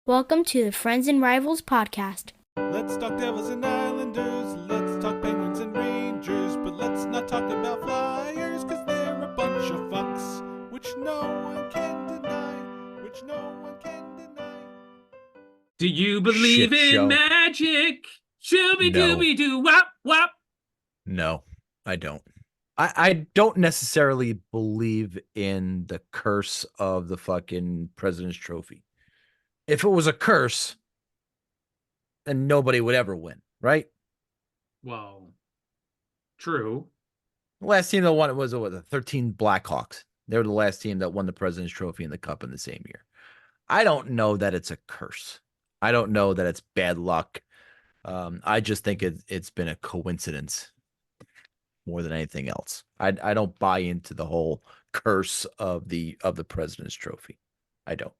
Welcome to the Friends and Rivals podcast. Let's talk Devils and Islanders, let's talk Penguins and Rangers, but let's not talk about Flyers, cause they're a bunch of fucks, which no one can deny. Do you believe Shit in show. magic? Shooby No. dooby doo wop wop. No, I don't. I don't necessarily believe in the curse of the fucking President's Trophy. If it was a curse, then nobody would ever win, right? Well, true. The last team that won it was the 13 Blackhawks. They were the last team that won the President's Trophy and the Cup in the same year. I don't know that it's a curse. I don't know that it's bad luck. I just think it's been a coincidence more than anything else. I don't buy into the whole curse of the President's Trophy. I don't.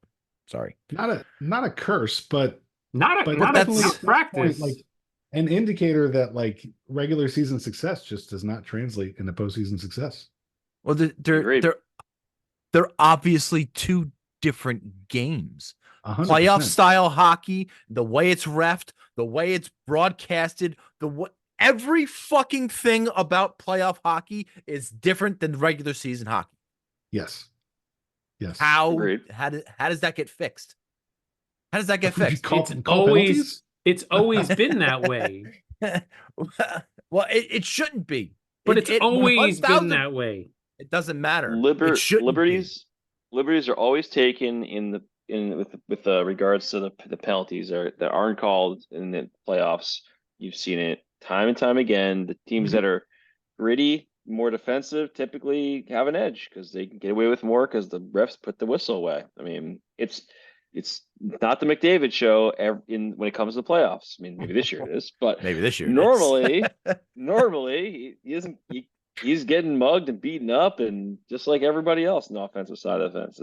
Sorry. Not a curse, but Not definitely that's at this practice. point, like an indicator that like regular season success just does not translate into postseason success. Well, Agreed. they're obviously two different games. 100%. Playoff style hockey, the way it's reffed, the way it's broadcasted, every fucking thing about playoff hockey is different than regular season hockey. Yes. How Agreed. does that get fixed? How does that get fixed? Call always penalties? it's always been that way. Well, it shouldn't be. But It- it's always been 1000 that way. It doesn't matter. It shouldn't Liberties are always taken with regards to the penalties that aren't called in the playoffs. You've seen it time and time again. The teams that are gritty, more defensive, typically have an edge because they can get away with more because the refs put the whistle away. I mean, it's not the McDavid show when it comes to the playoffs. I mean, maybe this year it is, but Maybe this year. it is. normally he's getting mugged and beaten up, and just like everybody else in the offensive side of the fence,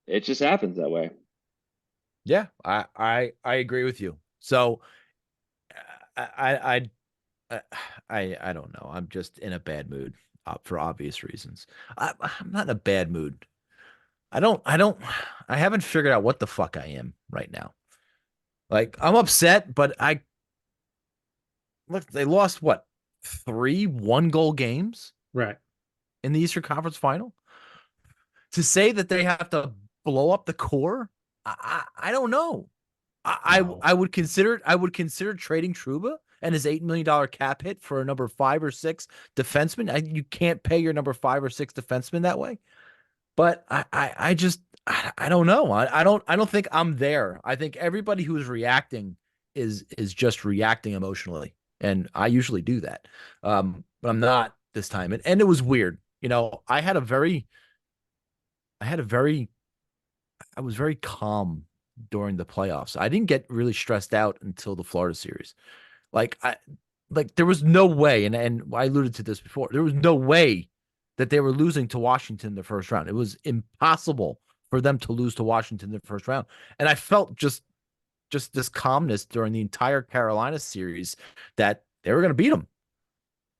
it just happens that way. Yeah, I agree with you. So I don't know. I'm just in a bad mood for obvious reasons. I'm not in a bad mood. I haven't figured out what the fuck I am right now. Like, I'm upset, but look, they lost what? 3 1-goal games Right. in the Eastern Conference Final. To say that they have to blow up the core, I don't know. No. I would consider trading Trouba and his $8 million cap hit for a number 5 or 6 defenseman. You can't pay your number 5 or 6 defenseman that way. But I don't know. I don't think I'm there. I think everybody who's reacting is just reacting emotionally, and I usually do that. But I'm not this time, and it was weird. You know, I was very calm during the playoffs. I didn't get really stressed out until the Florida series. Like there was no way, and I alluded to this before. There was no way that they were losing to Washington in the first round. It was impossible for them to lose to Washington in the first round. And I felt just this calmness during the entire Carolina series that they were going to beat them.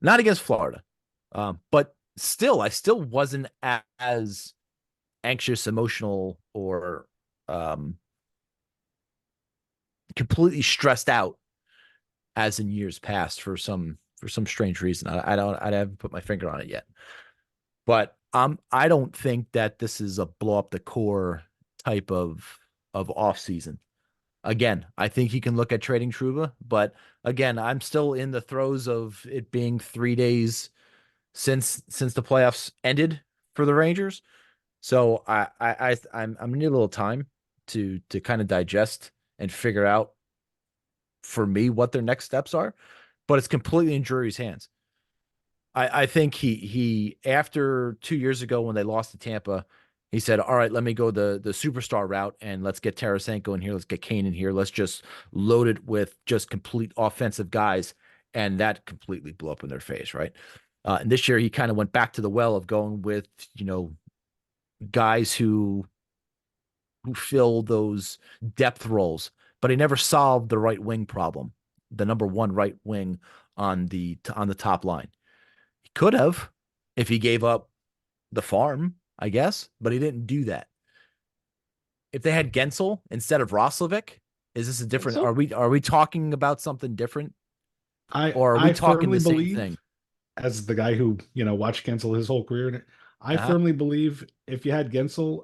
Not against Florida. But still, I still wasn't as anxious, emotional, or completely stressed out as in years past for some strange reason. I haven't put my finger on it yet. But I don't think that this is a blow up the core type of off season. Again, I think he can look at trading Trouba, but again, I'm still in the throes of it being 3 days since the playoffs ended for the Rangers. So I'm gonna need a little time to kind of digest and figure out for me what their next steps are. But it's completely in Drury's hands. I think he after 2 years ago when they lost to Tampa, he said, all right, let me go the superstar route and let's get Tarasenko in here. Let's get Kane in here. Let's just load it with just complete offensive guys. And that completely blew up in their face, right? And this year he kind of went back to the well of going with, guys who fill those depth roles, but he never solved the right wing problem, the number 1 right wing on the top line. He could have if he gave up the farm, I guess, but he didn't do that. if they had Gensel instead of Roslovic, is this a different? so. Are we talking about something different, or are we I talking firmly the same believe, thing? as the guy who watched Gensel his whole career, I Uh-huh. firmly believe if you had Gensel,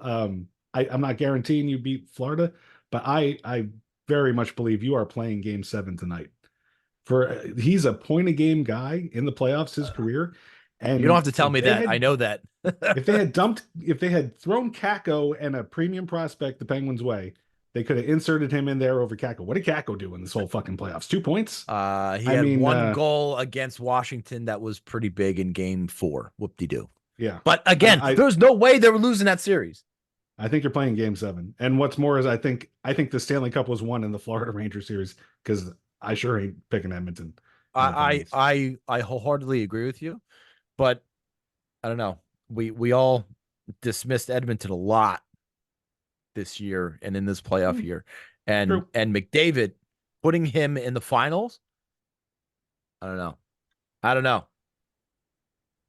I'm not guaranteeing you beat Florida, but I very much believe you are playing Game 7 tonight. He's a point a game guy in the playoffs his career, You don't and have to tell me that. I know that. if they had thrown Kako and a premium prospect the Penguins' way, they could have inserted him in there over Kako. What did Kako do in this whole fucking playoffs? 2 points. He I had mean, one goal against Washington that was pretty big in Game 4. Whoop-de-doo. yeah. But again, there's no way they were losing that series. I think you're playing Game 7. And what's more is I think the Stanley Cup was won in the Florida Ranger series because I sure ain't picking Edmonton. I wholeheartedly agree with you, but I don't know. We all dismissed Edmonton a lot this year and in this playoff year, and True. McDavid putting him in the finals. I don't know.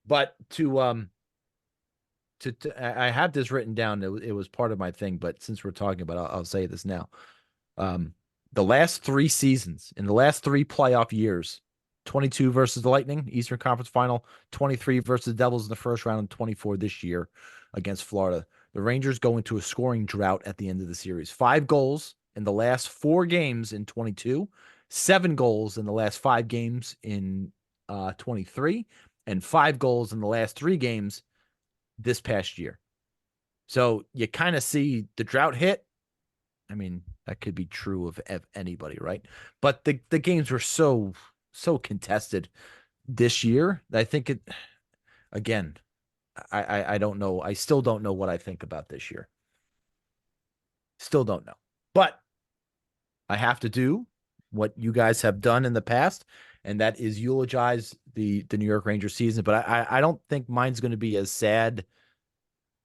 But I have this written down. It was part of my thing, but since we're talking about it, I'll say this now. The last 3 seasons, in the last 3 playoff years, 22 versus the Lightning, Eastern Conference Final, 23 versus the Devils in the first round, and 24 this year against Florida. The Rangers go into a scoring drought at the end of the series. 5 goals in the last 4 games in 22, 7 goals in the last 5 games in 23, and 5 goals in the last 3 games this past year. So you kind of see the drought hit. I mean, that could be true of anybody, right? But the games were so contested this year. I think it, again, I don't know. I still don't know what I think about this year. Still don't know. But I have to do what you guys have done in the past, and that is eulogize the New York Rangers season. But I don't think mine's going to be as sad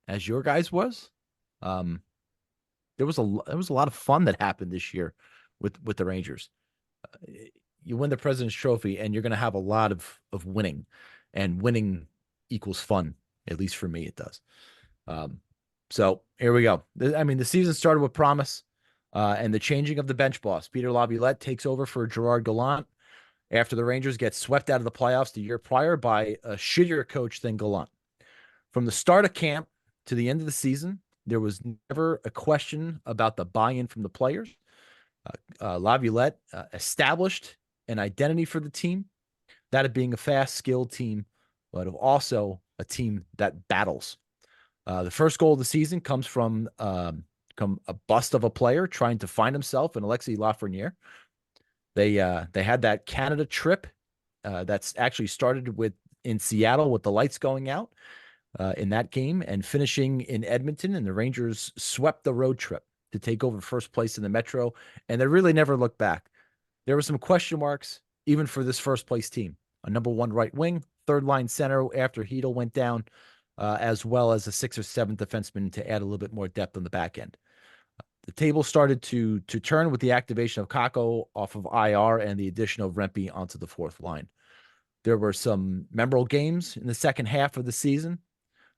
as your guys was. There was a lot of fun that happened this year with the Rangers. You win the President's Trophy, and you're going to have a lot of winning, and winning equals fun. At least for me, it does. So here we go. I mean, the season started with promise, and the changing of the bench boss. Peter Laviolette takes over for Gerard Gallant after the Rangers get swept out of the playoffs the year prior by a shittier coach than Gallant. From the start of camp to the end of the season, there was never a question about the buy-in from the players. Laviolette established an identity for the team, that of being a fast, skilled team, but also a team that battles. The first goal of the season comes from a bust of a player trying to find himself in Alexis Lafreniere. They had that Canada trip that's actually started in Seattle with the lights going out in that game and finishing in Edmonton, and the Rangers swept the road trip to take over first place in the Metro, and they really never looked back. There were some question marks even for this first place team. A number 1 right wing, 3rd line center after Hedel went down, as well as a 6th or 7th defenseman to add a little bit more depth on the back end. The table started to turn with the activation of Kako off of IR and the addition of Rempe onto the 4th line. There were some memorable games in the second half of the season.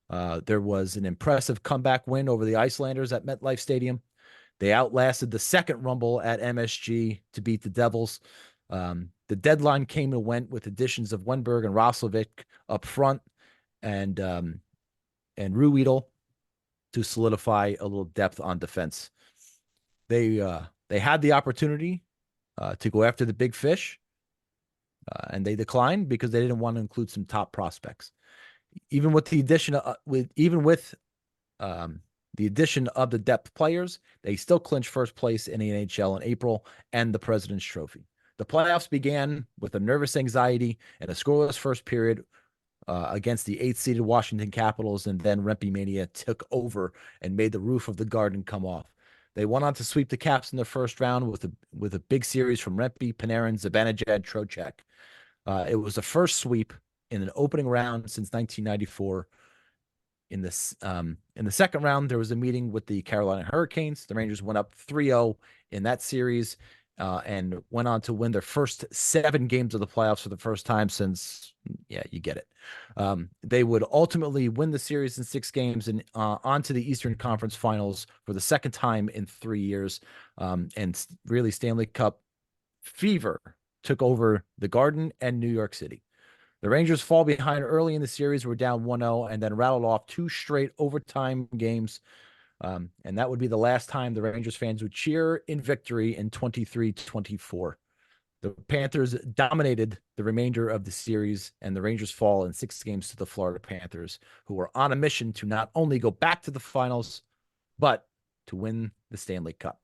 There was an impressive comeback win over the Icelanders at MetLife Stadium. They outlasted the second rumble at MSG to beat the Devils. The deadline came and went with additions of Wenberg and Roslovic up front, and Ruedel to solidify a little depth on defense. They had the opportunity to go after the big fish, and they declined because they didn't want to include some top prospects. Even with the addition of the addition of the depth players, they still clinched first place in the NHL in April and the President's Trophy. The playoffs began with a nervous anxiety and a scoreless first period against the 8th-seeded Washington Capitals, and then Rempe Mania took over and made the roof of the garden come off. They went on to sweep the Caps in the first round with a big series from Rempe, Panarin, Zibanejad, Trocheck. It was the first sweep in an opening round since 1994. In the second round, there was a meeting with the Carolina Hurricanes. The Rangers went up 3-0 in that series, and went on to win their first 7 games of the playoffs for the first time since, yeah, you get it. They would ultimately win the series in 6 games and onto the Eastern Conference Finals for the second time in 3 years. And really, Stanley Cup fever took over the Garden and New York City. The Rangers fall behind early in the series, were down 1-0, and then rattled off 2 straight overtime games. And that would be the last time the Rangers fans would cheer in victory in 23-24. The Panthers dominated the remainder of the series, and the Rangers fall in 6 games to the Florida Panthers, who were on a mission to not only go back to the finals, but to win the Stanley Cup.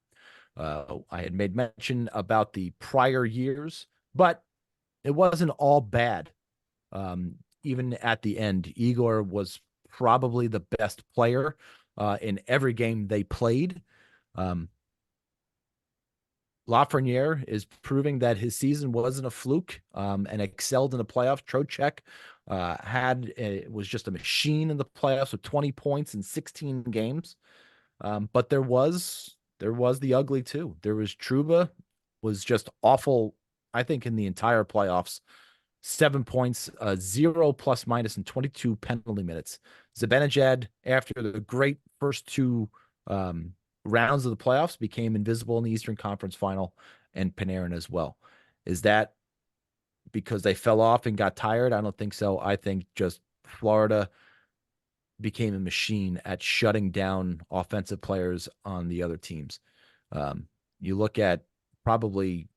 I had made mention about the prior years, but it wasn't all bad. Even at the end, Igor was probably the best player in every game they played. Lafreniere is proving that his season wasn't a fluke and excelled in the playoffs. Trocheck was just a machine in the playoffs with 20 points in 16 games. But there was the ugly too. There was Trouba was just awful, I think, in the entire playoffs. 7 points, 0 plus minus in 22 penalty minutes. Zibanejad, after the great first 2 rounds of the playoffs, became invisible in the Eastern Conference Final, and Panarin as well. Is that because they fell off and got tired? I don't think so. I think just Florida became a machine at shutting down offensive players on the other teams. You look at probably,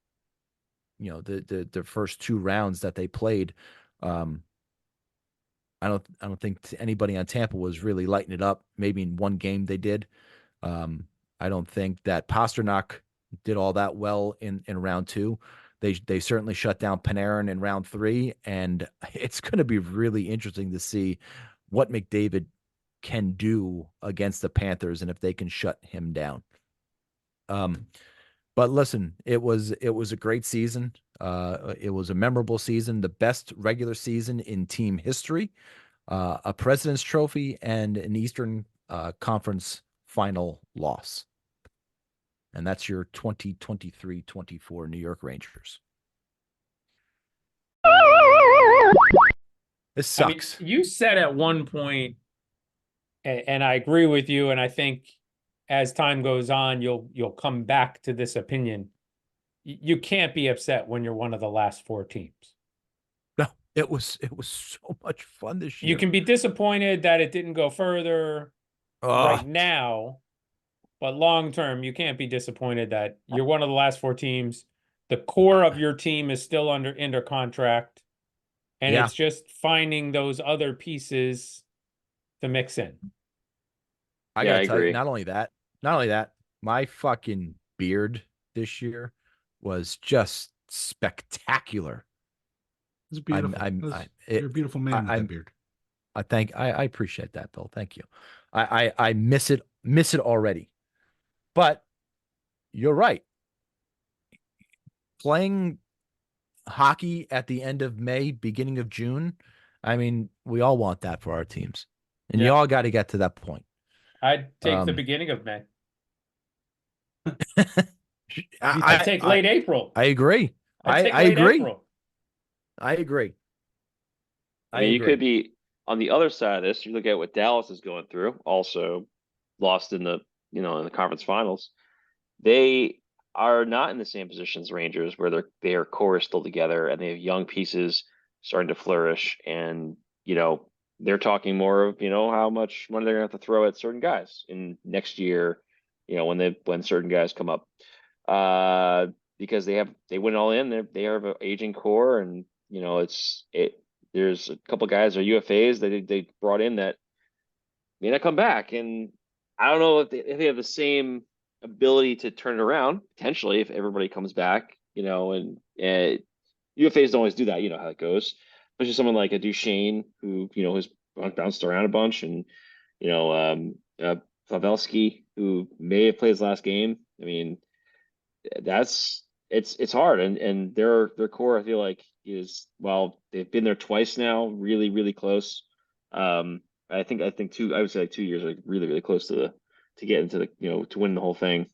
the first 2 rounds that they played. I don't think anybody on Tampa was really lighting it up. Maybe in one game they did. I don't think that Pasternak did all that well in round 2. They certainly shut down Panarin in round 3, and it's going to be really interesting to see what McDavid can do against the Panthers and if they can shut him down. But listen, it was a great season. It was a memorable season, the best regular season in team history, a President's Trophy, and an Eastern Conference Final loss. And that's your 2023-24 New York Rangers. This sucks. I mean, you said at one point, and I agree with you, and I think as time goes on, you'll come back to this opinion. You can't be upset when you're one of the last 4 teams. No, it was so much fun this year. You can be disappointed that it didn't go further right now, but long term, you can't be disappointed that you're one of the last 4 teams. The core of your team is still under contract, and it's just finding those other pieces to mix in. I gotta tell you, not only that, my fucking beard this year was just spectacular. It's beautiful. You're a beautiful man with that beard. I appreciate that, Bill. Thank you. I miss it already. But you're right. Playing hockey at the end of May, beginning of June, I mean, we all want that for our teams. And you all got to get to that point. I'd take the beginning of May. I take late April. I agree. I agree. April. I agree. I mean, you could be on the other side of this. You look at what Dallas is going through, also lost in the in the conference finals. They are not in the same position as Rangers, where their core is still together and they have young pieces starting to flourish. And they're talking more of how much money they're gonna have to throw at certain guys in next year. When certain guys come up, because they went all in. They have an aging core, and there's a couple guys or UFAs that they brought in that may not come back, and I don't know if they have the same ability to turn it around potentially if everybody comes back. And UFAs don't always do that. You know how it goes. Especially someone like a Duchesne who has bounced around a bunch, and Pavelski, who may have played his last game. I mean, it's hard, and their core, I feel like, is, well, they've been there twice now, really, really close. I think I would say like 2 years, like really, really close to get into the to win the whole thing.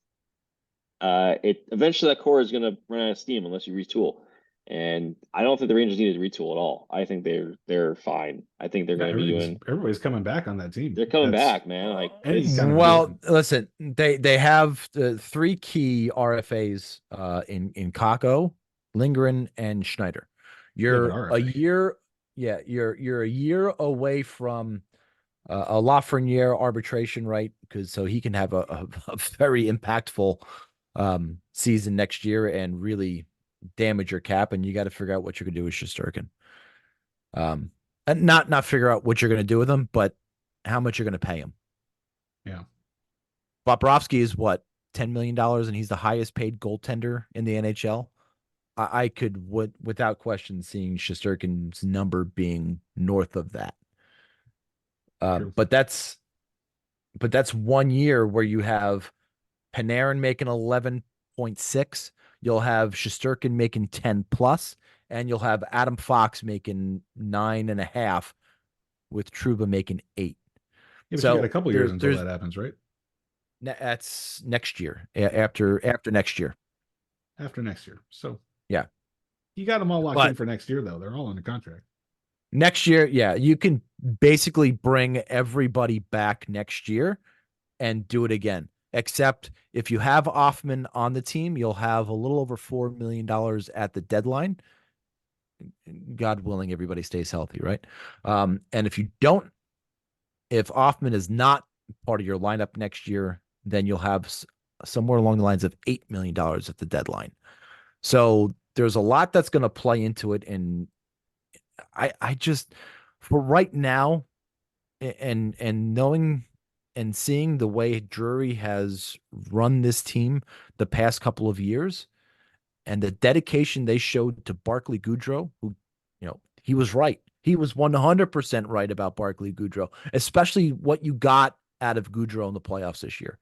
it eventually that core is going to run out of steam unless you retool. And I don't think the Rangers need to retool at all. I think they're fine. I think they're Yeah, going to be doing. everybody's coming back on that team. They're coming That's back, man. Like any it's, kind of Well, rebuilding. listen, they have the three key RFAs in Kako, Lindgren, and Schneider. You're Yeah, but a RFA. year, yeah, you're a year away from a Lafreniere arbitration, right? Because so he can have a very impactful season next year and really damage your cap, and you got to figure out what you're gonna do with Shesterkin. And not figure out what you're gonna do with him, but how much you're gonna pay him. Yeah. Bobrovsky is what, $10 million, and he's the highest paid goaltender in the NHL. I could without question seeing Shesterkin's number being north of that. True. But that's 1 year where you have Panarin making 11.6, you'll have Shesterkin making 10 plus, and you'll have Adam Fox making 9.5, with Trouba making 8. Yeah, but So you got a couple years until there's that happens, right? that's next year. After next year. After next year. So Yeah. you got them all locked But- in for next year, though. They're all under contract. Next year, yeah, you can basically bring everybody back next year and do it again. Except if you have Offman on the team, you'll have a little over $4 million at the deadline. God willing, everybody stays healthy, right? And if you don't, if Offman is not part of your lineup next year, then you'll have somewhere along the lines of $8 million at the deadline. So there's a lot that's going to play into it. And I just, for right now, and knowing and seeing the way Drury has run this team the past couple of years, and the dedication they showed to Barclay Goodrow, who, he was right. He was 100% right about Barclay Goodrow, especially what you got out of Goodrow in the playoffs this year,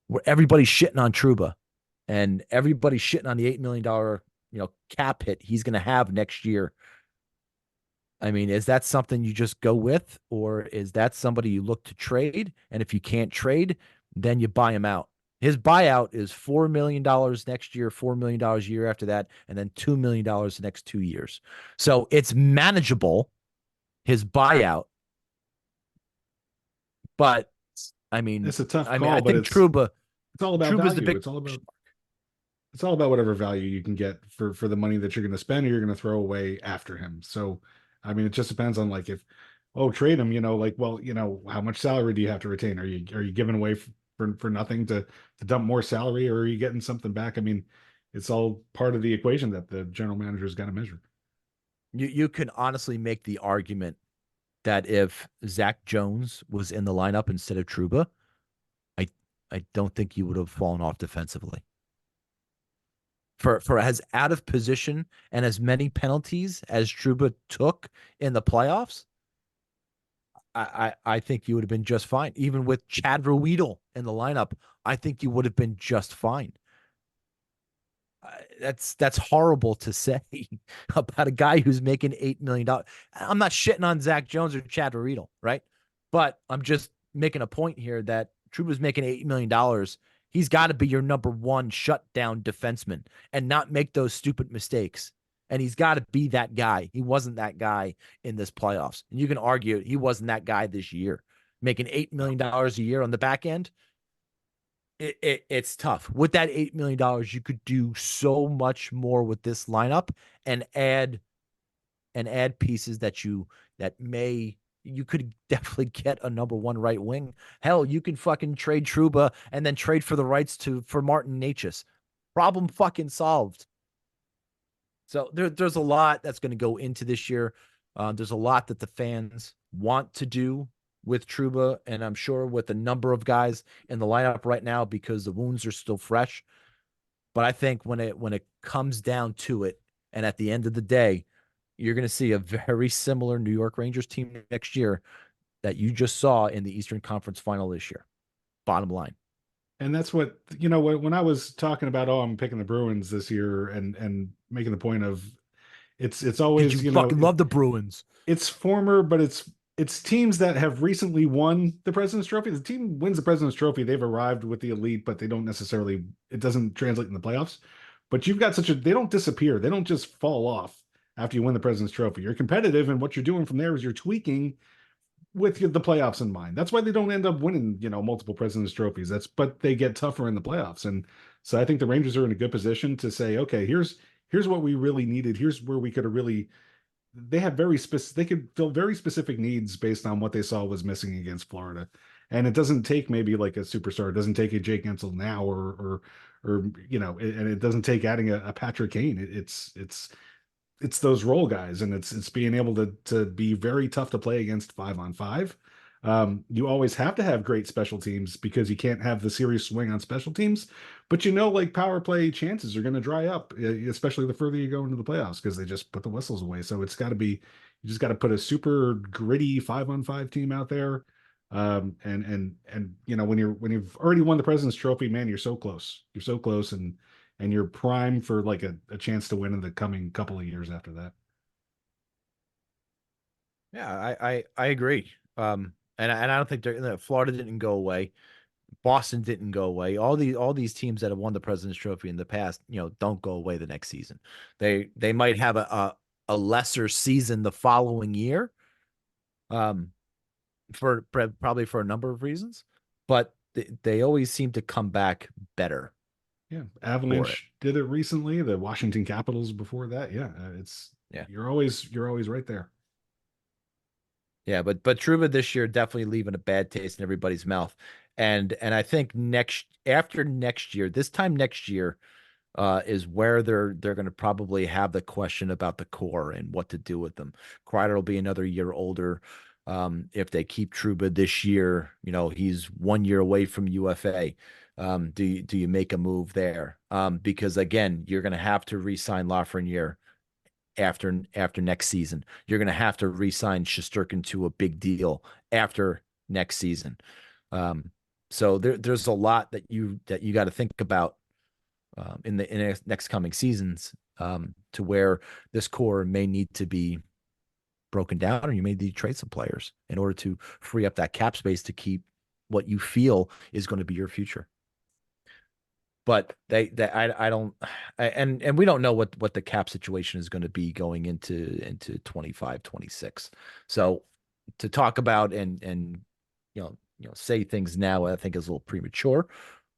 where everybody's shitting on Trouba and everybody's shitting on the $8 million, cap hit he's going to have next year. I mean, is that something you just go with, or is that somebody you look to trade? And if you can't trade, then you buy him out. His buyout is $4 million next year, $4 million a year after that, and then $2 million the next 2 years. So it's manageable, his buyout. But I mean, It's a tough call, I but think Trouba. it's all about Trouba's value. the big. It's all about whatever value you can get for the money that you're going to spend or you're going to throw away after him. So, I mean, it just depends on like trade him, how much salary do you have to retain? Are you giving away for nothing to dump more salary, or are you getting something back? I mean, it's all part of the equation that the general manager's got to measure. You can honestly make the argument that if Zach Jones was in the lineup instead of Trouba, I don't think you would have fallen off defensively. For as out of position and as many penalties as Trouba took in the playoffs, I think you would have been just fine. Even with Chad Ruedel in the lineup, I think you would have been just fine. That's horrible to say about a guy who's making $8 million. I'm not shitting on Zach Jones or Chad Ruedel, right? But I'm just making a point here that Trouba's making $8 million. He's got to be your number one shutdown defenseman and not make those stupid mistakes. And he's got to be that guy. He wasn't that guy in this playoffs. And you can argue he wasn't that guy this year. Making $8 million a year on the back end, it's tough. With that $8 million, you could do so much more with this lineup and add pieces that you could definitely get a number one right wing. Hell, you can fucking trade Trouba and then trade for the rights for Martin Necas. Problem fucking solved. So there's a lot that's going to go into this year. There's a lot that the fans want to do with Trouba, and I'm sure with a number of guys in the lineup right now because the wounds are still fresh. But I think when it comes down to it, and at the end of the day, you're going to see a very similar New York Rangers team next year that you just saw in the Eastern Conference Final this year. Bottom line. And that's what, when I was talking about, I'm picking the Bruins this year and making the point of it's always, Did you fucking love the Bruins? It's former, but it's it's teams that have recently won the President's Trophy. The team wins the President's Trophy, they've arrived with the elite, but they don't necessarily, it doesn't translate in the playoffs. But you've got they don't disappear. They don't just fall off after you win the President's Trophy. You're competitive, and what you're doing from there is you're tweaking with the playoffs in mind. That's why they don't end up winning, multiple President's Trophies. But they get tougher in the playoffs. And so I think the Rangers are in a good position to say, okay, here's what we really needed. Here's where we could have really, they have they could fill very specific needs based on what they saw was missing against Florida. And it doesn't take maybe like a superstar. It doesn't take a Jake Gensel now and it doesn't take adding a Patrick Kane. It's those role guys, and it's being able to be very tough to play against 5-on-5. You always have to have great special teams because you can't have the serious swing on special teams. But like power play chances are going to dry up, especially the further you go into the playoffs because they just put the whistles away. So it's got to be, you just got to put a super gritty 5-on-5 team out there. And when you've already won the President's Trophy, man, you're so close. You're so close, and you're primed for like a chance to win in the coming couple of years after that. Yeah, I agree. And I don't think Florida didn't go away. Boston didn't go away. All these teams that have won the President's Trophy in the past, don't go away the next season. They might have a lesser season the following year, for probably for a number of reasons, but they always seem to come back better. Yeah, Avalanche did it recently. The Washington Capitals before that. Yeah, you're always right there. Yeah, but Trouba this year definitely leaving a bad taste in everybody's mouth. And I think after next year, this time next year, is where they're going to probably have the question about the core and what to do with them. Kreider will be another year older. If they keep Trouba this year, he's 1 year away from UFA. Do you make a move there? Because again, you're going to have to re-sign Lafreniere after next season. You're going to have to re-sign Shesterkin to a big deal after next season. So there's a lot that you got to think about in the next coming seasons, to where this core may need to be broken down, or you may need to trade some players in order to free up that cap space to keep what you feel is going to be your future. But I don't, and we don't know what the cap situation is going to be going into 25, 26. So to talk about and say things now, I think is a little premature,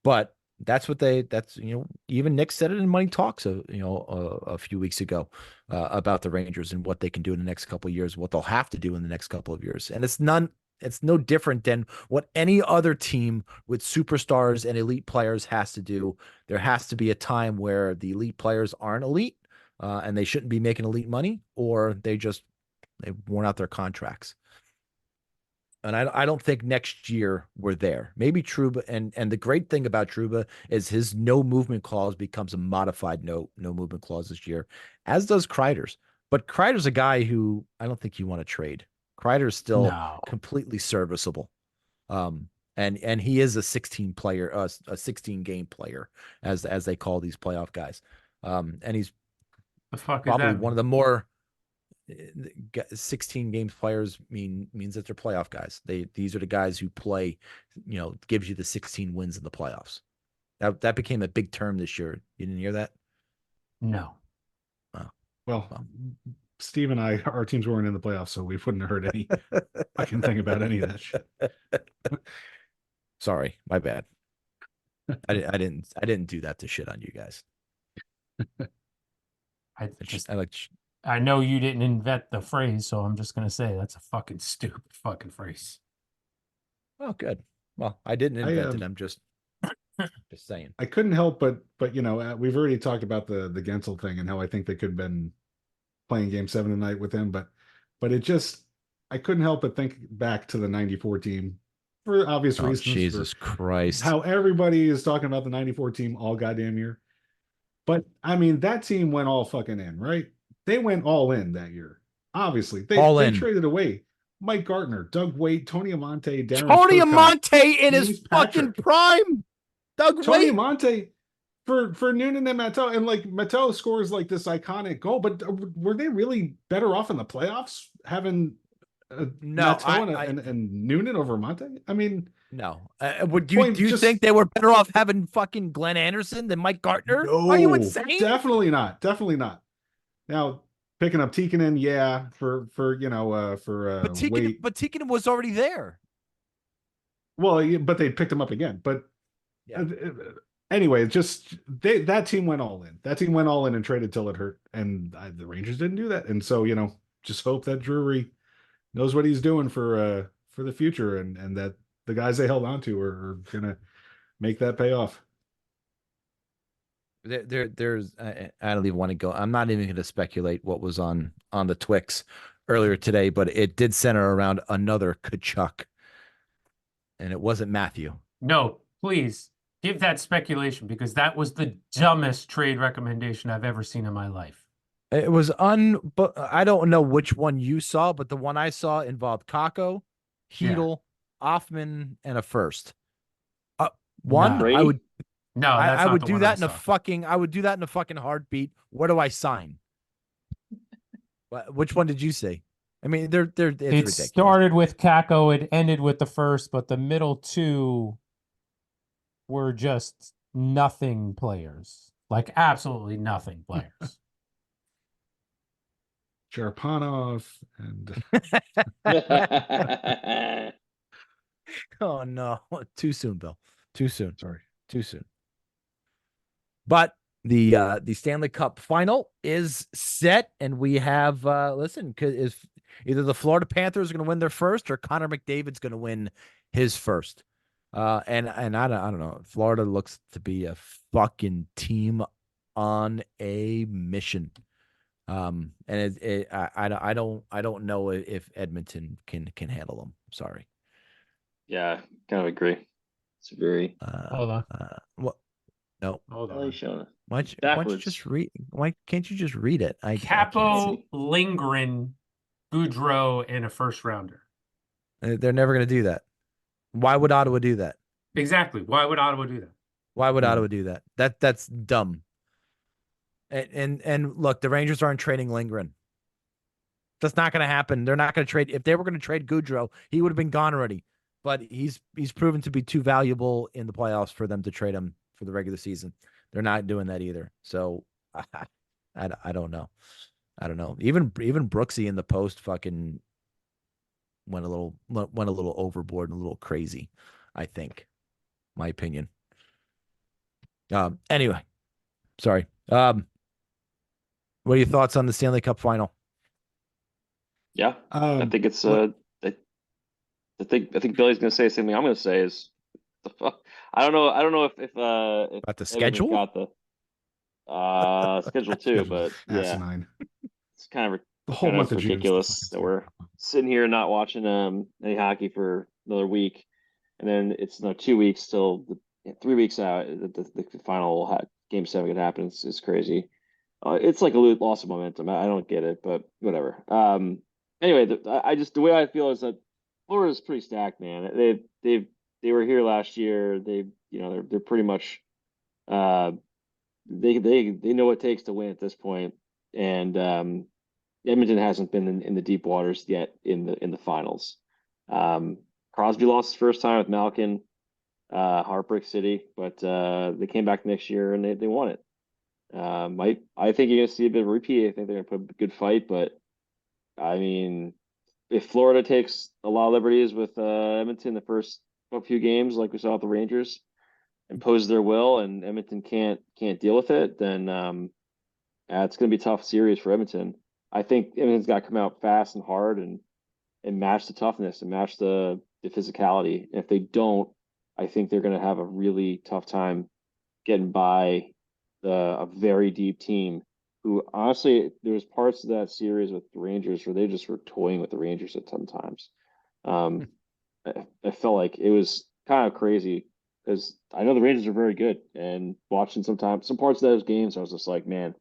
but that's even Nick said it in Money Talks, a few weeks ago, about the Rangers and what they can do in the next couple of years, what they'll have to do in the next couple of years. And it's no different than what any other team with superstars and elite players has to do. There has to be a time where the elite players aren't elite, and they shouldn't be making elite money, or they've worn out their contracts. And I don't think next year we're there. Maybe Trouba, and the great thing about Trouba is his no movement clause becomes a modified no movement clause this year, as does Kreider's. But Kreider's a guy who I don't think you want to trade. Kreider's still completely serviceable. And he is a 16 game player, as they call these playoff guys. And he's probably one of the more 16 games players means that they're playoff guys. These are the guys who play, gives you the 16 wins in the playoffs. That became a big term this year. You didn't hear that? No. Oh. Well, Steve and our teams weren't in the playoffs, so we wouldn't have heard any fucking thing about any of that shit. Sorry, my bad. I didn't do that to shit on you guys. I know you didn't invent the phrase, so I'm just going to say that's a fucking stupid fucking phrase. Oh, good. Well, I didn't invent it. I'm just saying. I couldn't help but we've already talked about the Gensel thing and how I think they could have been playing Game 7 tonight with him, but I couldn't help but think back to the 94 team for obvious reasons. Jesus Christ. How everybody is talking about the 94 team all goddamn year. But I mean, that team went all fucking in, right? They went all in that year. Obviously, they traded away Mike Gartner, Doug Waite, Tony Amonte, Darren Tony Turcotte, Amonte in his fucking prime. Tony Amonte for Noonan and Matteau, and like Matteau scores like this iconic goal. But were they really better off in the playoffs having No, Nato and Noonan over Monte. I mean, no. Would you Point do you just- think they were better off having fucking Glenn Anderson than Mike Gartner? no, Are you insane? definitely not. Definitely not. Now picking up Tikkanen, yeah, for weight. But Tikkanen was already there. Well, but they picked him up again. But Yeah. Anyway, just that team went all in. That team went all in and traded till it hurt, and the Rangers didn't do that. And so just hope that Drury knows what he's doing for the future, and that the guys they held on to are gonna make that pay off. There's I don't even want to go. I'm not even going to speculate what was on the Twix earlier today, but it did center around another Kachuk, and it wasn't Matthew. No, please give that speculation because that was the dumbest trade recommendation I've ever seen in my life. It was but I don't know which one you saw, but the one I saw involved Kako, Hedel, Offman, and a first. One, No. I would. No, that's I not would the do one that I in a saw. fucking. I would do that in a fucking heartbeat. Where do I sign? Which one did you see? I mean, it's It ridiculous. started with Kako, it ended with the first, but the middle two were just nothing players. Like absolutely nothing players. Sharpanov and Oh no, too soon, Bill. Too soon. sorry. Too soon. But the Stanley Cup final is set, and we have listen, is either the Florida Panthers are going to win their first, or Connor McDavid's going to win his first. And I don't know. Florida looks to be a fucking team on a mission. And I don't know if Edmonton can handle them. Sorry. Yeah, kind of agree. It's very. Hold on. What? No. Hold How are you on. showing it? Why don't you just read? Why can't you just read it? I can't Capo, see. Lindgren, Goudreau, and a first rounder. They're never going to do that. Why would Ottawa do that? Exactly. Why would Ottawa do that? Why would Ottawa do that? That's dumb. And look, the Rangers aren't trading Lindgren. That's not going to happen. They're not going to trade. If they were going to trade Goudreau, he would have been gone already. But he's proven to be too valuable in the playoffs for them to trade him for the regular season. They're not doing that either. So I don't know. I don't know. Even Brooksy in the post fucking went a little overboard and a little crazy, I think. My opinion. Anyway, sorry. What are your thoughts on the Stanley Cup final? Yeah, I think it's I think Billy's gonna say the same thing I'm gonna say is the fuck. I don't know if About the Edmonton schedule? got the schedule too, but yeah, asinine. it's kind of The whole kind month of of June is the ridiculous fucking that we're sitting here not watching any hockey for another week, and then it's 2 weeks till 3 weeks out. The final game 7 could happen. It's crazy. It's like a loss of momentum. I don't get it, but whatever. Anyway, the way I feel is that Florida's pretty stacked, man. They were here last year. They're pretty much they know what it takes to win at this point, and Edmonton hasn't been in the deep waters yet in the finals. Crosby lost his first time with Malkin, Heartbreak City, but they came back next year and they won it. I think you're gonna see a bit of a repeat. I think they're gonna put a good fight, but I mean, if Florida takes a lot of liberties with Edmonton the first few games, like we saw with the Rangers, impose their will, and Edmonton can't deal with it, then it's going to be a tough series for Edmonton. I think Edmonton's got to come out fast and hard and match the toughness and match the physicality. And if they don't, I think they're going to have a really tough time getting by a very deep team. Who honestly, there was parts of that series with the Rangers where they just were toying with the Rangers at sometimes. I felt like it was kind of crazy because I know the Rangers are very good, and watching some parts of those games, I was just like, man,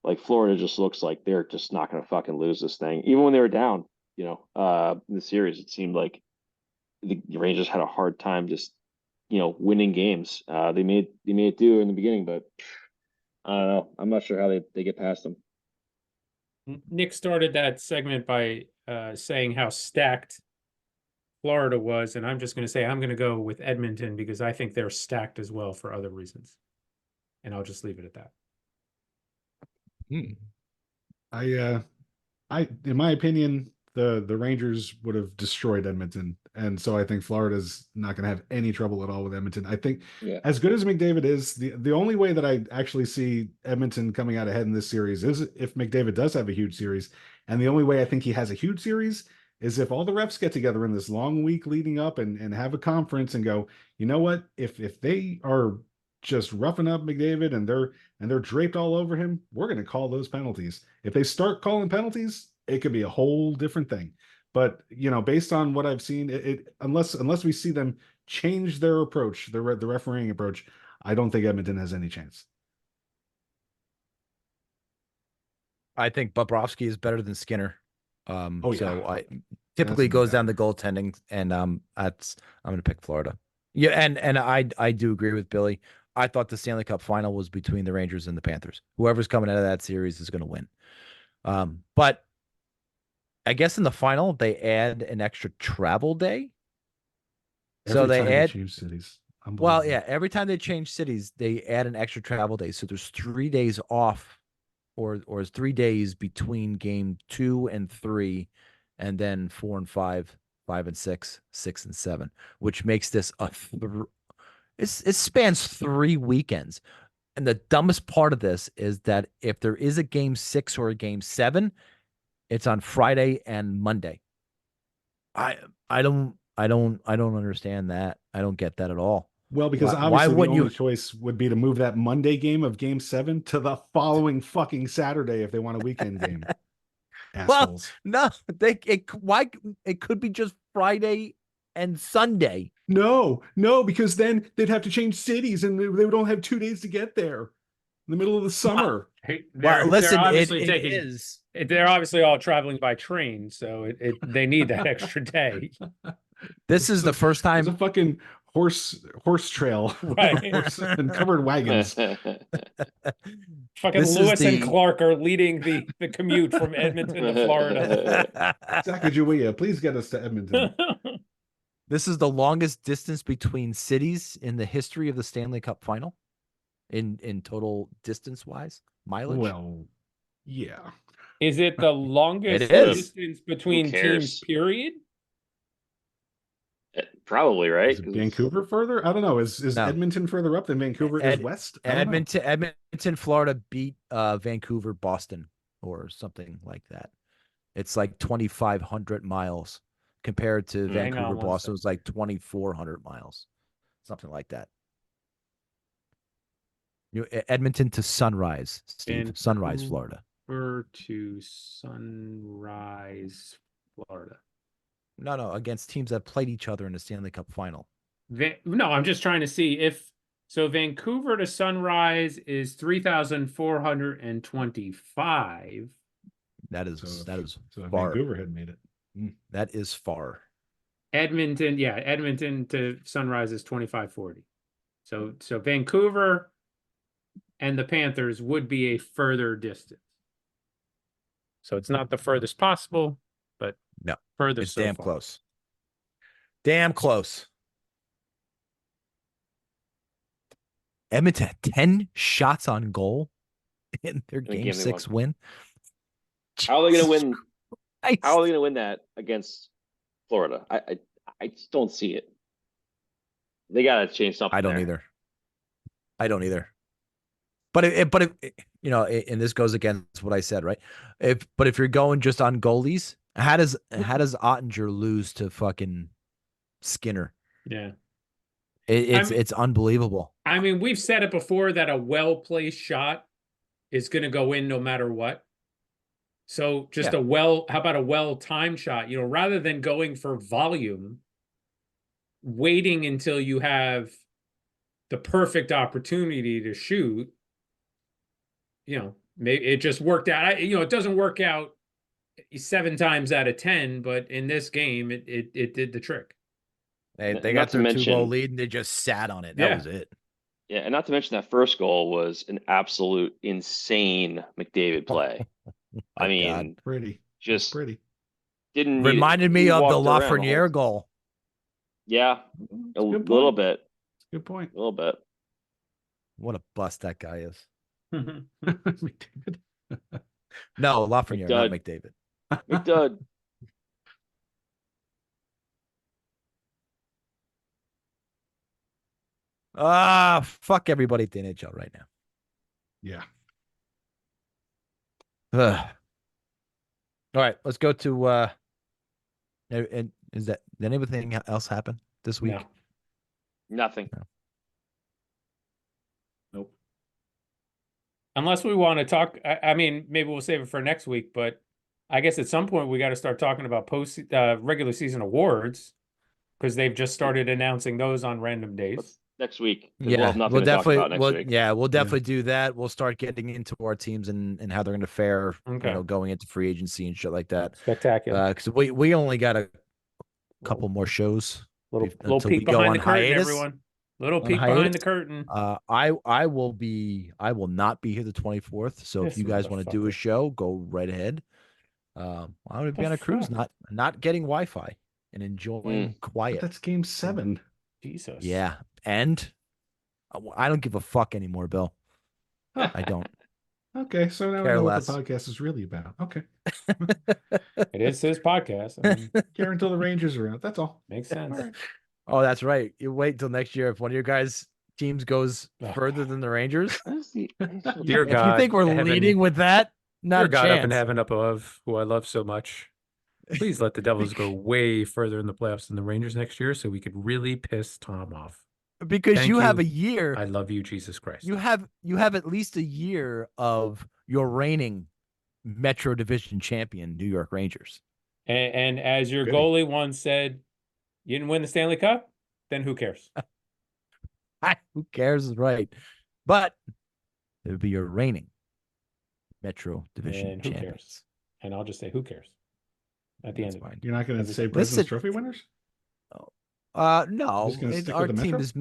like Florida just looks like they're just not going to fucking lose this thing. Even when they were down, in the series, it seemed like the Rangers had a hard time just, winning games. They made it do in the beginning, but I don't know. I'm not sure how they get past them. Nick started that segment by saying how stacked Florida was, and I'm just going to say I'm going to go with Edmonton because I think they're stacked as well for other reasons. And I'll just leave it at that. In my opinion, the Rangers would have destroyed Edmonton, and so I think Florida's not going to have any trouble at all with Edmonton. I think as good as McDavid is, the only way that I actually see Edmonton coming out ahead in this series is if McDavid does have a huge series, and the only way I think he has a huge series is if all the refs get together in this long week leading up and have a conference and go, you know what, if they are just roughing up McDavid and they're draped all over him, we're going to call those penalties. If they start calling penalties, it could be a whole different thing. But based on what I've seen, unless we see them change their approach, the refereeing approach, I don't think Edmonton has any chance. I think Bobrovsky is better than Skinner. So I That's typically no goes doubt. down the goaltending, and I'm going to pick Florida. Yeah, and I do agree with Billy. I thought the Stanley Cup final was between the Rangers and the Panthers. Whoever's coming out of that series is going to win. But I guess in the final they add an extra travel day. So they add change cities. Well, yeah, every time they change cities, they add an extra travel day. So there's 3 days off, or 3 days between game 2 and 3, and then 4 and 5, 5 and 6, 6 and 7, which makes this it spans 3 weekends. And the dumbest part of this is that if there is a game 6 or a game 7, it's on Friday and Monday. I don't understand that. I don't get that at all. Well, because obviously the only choice would be to move that Monday game of game 7 to the following fucking Saturday if they want a weekend game. Assholes. Well, no, it could be just Friday and Sunday. No, because then they'd have to change cities and they would only have 2 days to get there in the middle of the summer. Listen, they're obviously all traveling by train, so they need that extra day. This is the first time. It's a fucking horse trail, right? And covered wagons. Fucking Lewis and Clark are leading the commute from Edmonton to Florida. Sacagawea, please get us to Edmonton. This is the longest distance between cities in the history of the Stanley Cup final, in total distance wise, mileage. Well, yeah. Is it the longest distance between teams? Period. Probably, right? Is Vancouver further? I don't know. Is no. Edmonton further up than Vancouver is west? Edmonton, Florida beat Vancouver, Boston, or something like that. It's like 2,500 miles compared to Vancouver, Boston. It was like 2,400 miles, something like that. Edmonton to Sunrise, Steve. Sunrise, Florida. To Sunrise, Florida. No, against teams that played each other in the Stanley Cup final. No, I'm just trying to see if Vancouver to Sunrise is 3,425. That is so far. Vancouver had made it. That is far. Edmonton to Sunrise is 2,540. So Vancouver and the Panthers would be a further distance. So it's not the furthest possible, but no, further. It's damn close. Damn close. Edmonton had 10 shots on goal in their game 6 win. How are they going to win? How are they going to win that against Florida? I just don't see it. They got to change something. I don't either. But and this goes against what I said, right? If you're going just on goalies, how does Ottinger lose to fucking Skinner? Yeah, it's unbelievable. I mean, we've said it before that a well-placed shot is going to go in no matter what. So just how about a well-timed shot? Rather than going for volume, waiting until you have the perfect opportunity to shoot. Maybe it just worked out. It doesn't work out 7 times out of 10, but in this game, it did the trick. They got their 2-goal lead and they just sat on it. That was it. Yeah, and not to mention that first goal was an absolute insane McDavid play. I mean, God. Pretty. just Pretty. didn't need Reminded it. me He of the walked around the Lafreniere whole- goal. Yeah, It's a a good little point. bit, It's a good point. a little bit. What a bust that guy is. McDavid. No, Lafreniere, not McDud. McDavid. McDud. Fuck everybody at the NHL right now. Yeah. Ugh. All right, let's go to and is that did anything else happen this week? No. Nothing. Nope. Unless we want to talk, I mean, maybe we'll save it for next week, but I guess at some point we got to start talking about regular season awards because they've just started announcing those on random days. Next week. 'Cause Yeah, we'll have nothing to talk about next week. Yeah, we'll definitely do that. We'll start getting into our teams and how they're going to fare, Okay. going into free agency and shit like that. Spectacular. Because we only got a couple more shows Little until we peek go behind on the curtain, hiatus. everyone. Little On peek behind hiatus. the curtain. I will not be here the 24th. So if This you guys want to do a motherfucker. show, go right ahead. I'm going to be The on a cruise, fuck? not getting Wi-Fi and enjoying But quiet. that's game 7. Jesus. Yeah, and I don't give a fuck anymore, Bill. I don't. Okay, so now I Care know less. what the podcast is really about. Okay. It is his podcast. I mean, Care until the Rangers are out. That's all. makes All sense. right. Oh, that's right. You wait till next year if one of your guys' teams goes Oh, further God. than the Rangers. Dear If God, you think we're heaven- leading with that, not Dear a God up in chance. heaven up above, who I love so much. Please let the Devils go way further in the playoffs than the Rangers next year so we could really piss Tom off. Because Thank you have you. a year. I love you, Jesus Christ. You have at least a year of your reigning Metro Division champion, New York Rangers. And as your Goody. goalie once said, you didn't win the Stanley Cup? Then who cares? Who cares? Is right, but it would be your reigning Metro Division And who champions. cares? And I'll just say, who cares? At the That's end of it. fine. You're not going to Listen- say President's Trophy winners? No, Just gonna stick our with the team Metro? is,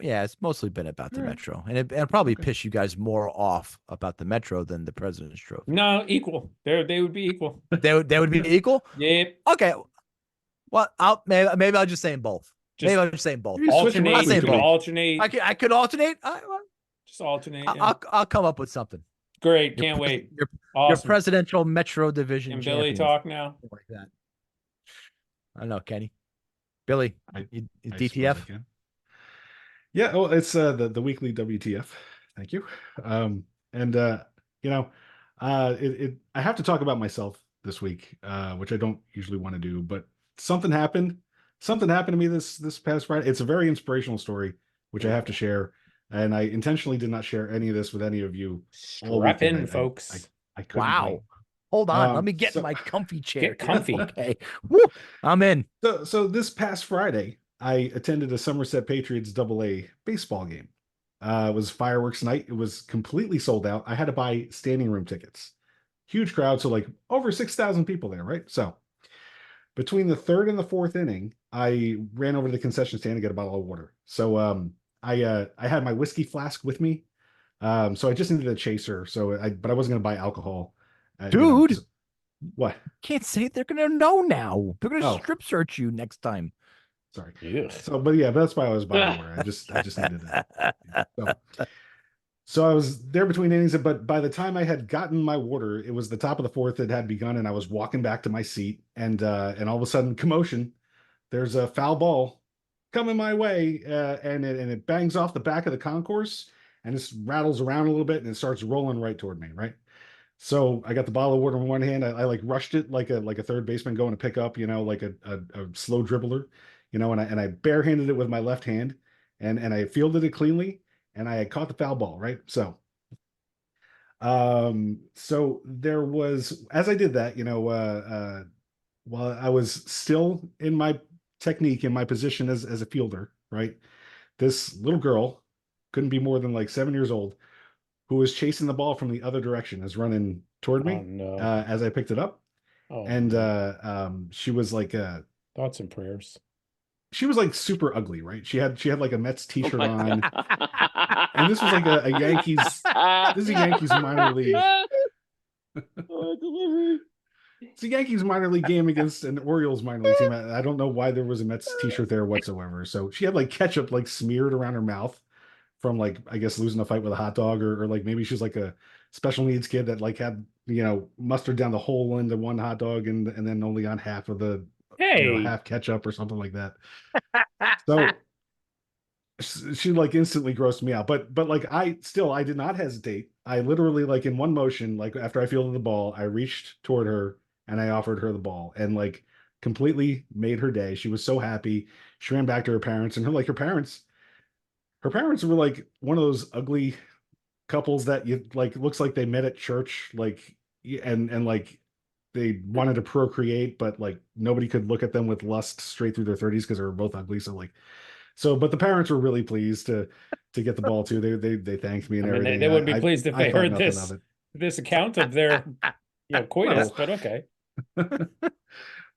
yeah, it's mostly been about the All right. Metro, and it'll probably Okay. piss you guys more off about the Metro than the President's Trophy. No, equal. They would be equul. They would be equal. Yep. Okay, well, maybe I'll just say them both. Just Maybe I'll just say them both. You switch them alternate. up I'll say You could both. alternate. I could alternate. Just alternate. Yeah. I'll come up with something. Great. Your Can't pres- wait. Your Awesome. presidential Metro Division Can Billy champion. talk now? Something like that. I don't know, Kenny. Billy, I DTF. suppose I can. Yeah, oh, it's the weekly WTF. Thank you. I have to talk about myself this week, which I don't usually want to do, but something happened. Something happened to me this past Friday. It's a very inspirational story, which I have to share. And I intentionally did not share any of this with any of you. all Strap weekend. in, folks. I couldn't Wow. wait. Hold on. Let me get so- in my comfy chair. Get comfy. Okay. Woo, I'm in. So this past Friday, I attended a Somerset Patriots AA baseball game. It was fireworks night. It was completely sold out. I had to buy standing room tickets. Huge crowd, so like over 6,000 people there, right? So between the third and the fourth inning, I ran over to the concession stand to get a bottle of water. So I had my whiskey flask with me. So I just needed a chaser. But I wasn't going to buy alcohol. Dude. What? Can't say they're gonna know now. They're gonna Oh. strip search you next time. Sorry. Ugh. But that's why I was buying water. I just needed that. So I was there between innings, but by the time I had gotten my water, it was the top of the fourth that had begun, and I was walking back to my seat, and all of a sudden, commotion. There's a foul ball coming my way, and it bangs off the back of the concourse, and just rattles around a little bit, and it starts rolling right toward me, right? So I got the bottle of water in one hand. I like rushed it like a third baseman going to pick up, like a slow dribbler, and I barehanded it with my left hand, and I fielded it cleanly, and I had caught the foul ball, right? So there was, as I did that, while I was still in my technique, in my position as a fielder, right? This little girl, couldn't be more than like 7 years old, who was chasing the ball from the other direction, is running toward me Oh, no. as I picked it up. Oh, And no. she was like Thoughts and prayers. she was like super ugly, right? She had like a Mets t-shirt Oh my on. God. And this was like a Yankees. This is a Yankees minor league. Oh that delivery. It's a Yankees minor league game against an Orioles minor league team. I don't know why there was a Mets t-shirt there whatsoever. So she had like ketchup like smeared around her mouth from like, I guess, losing a fight with a hot dog, or like maybe she's like a special needs kid that like had, mustard down the whole into one hot dog and then only on half of the, Hey, half ketchup or something like that. So she like instantly grossed me out, but like I did not hesitate. I literally, like, in one motion, like after I fielded the ball, I reached toward her and I offered her the ball, and like completely made her day. She was so happy. She ran back to her parents, and her parents were like one of those ugly couples that you like, looks like they met at church, like, and like they wanted to procreate, but like nobody could look at them with lust straight through their 30s because they were both ugly. But the parents were really pleased to get the ball too. They thanked me and everything. they wouldn't be pleased if I they thought heard nothing of it. this account of their coitus, but okay.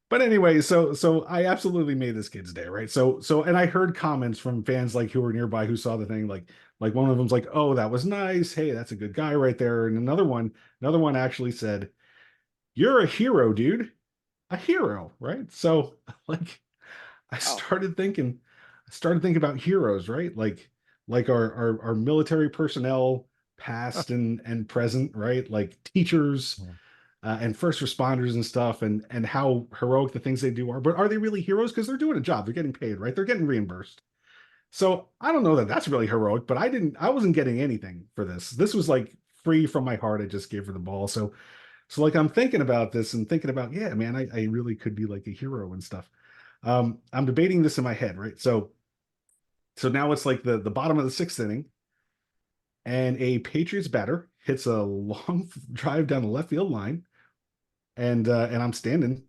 But anyway, so I absolutely made this kid's day, right? So and I heard comments from fans like who were nearby who saw the thing, like one of them's like, "Oh, that was nice. Hey, that's a good guy right there." And another one actually said, "You're a hero, dude. A hero," right? So like I started thinking about heroes, right? Like our military personnel, past and present, right? Like teachers and first responders and stuff, and how heroic the things they do are. But are they really heroes? Because they're doing a job, they're getting paid, right? They're getting reimbursed. So I don't know that that's really heroic, but I wasn't getting anything for this. This was like free from my heart. I just gave her the ball. So like I'm thinking about this and thinking about, yeah, man, I really could be like a hero and stuff. I'm debating this in my head, right? So now it's like the bottom of the 6th inning, and a Patriots batter hits a long drive down the left field line, and I'm standing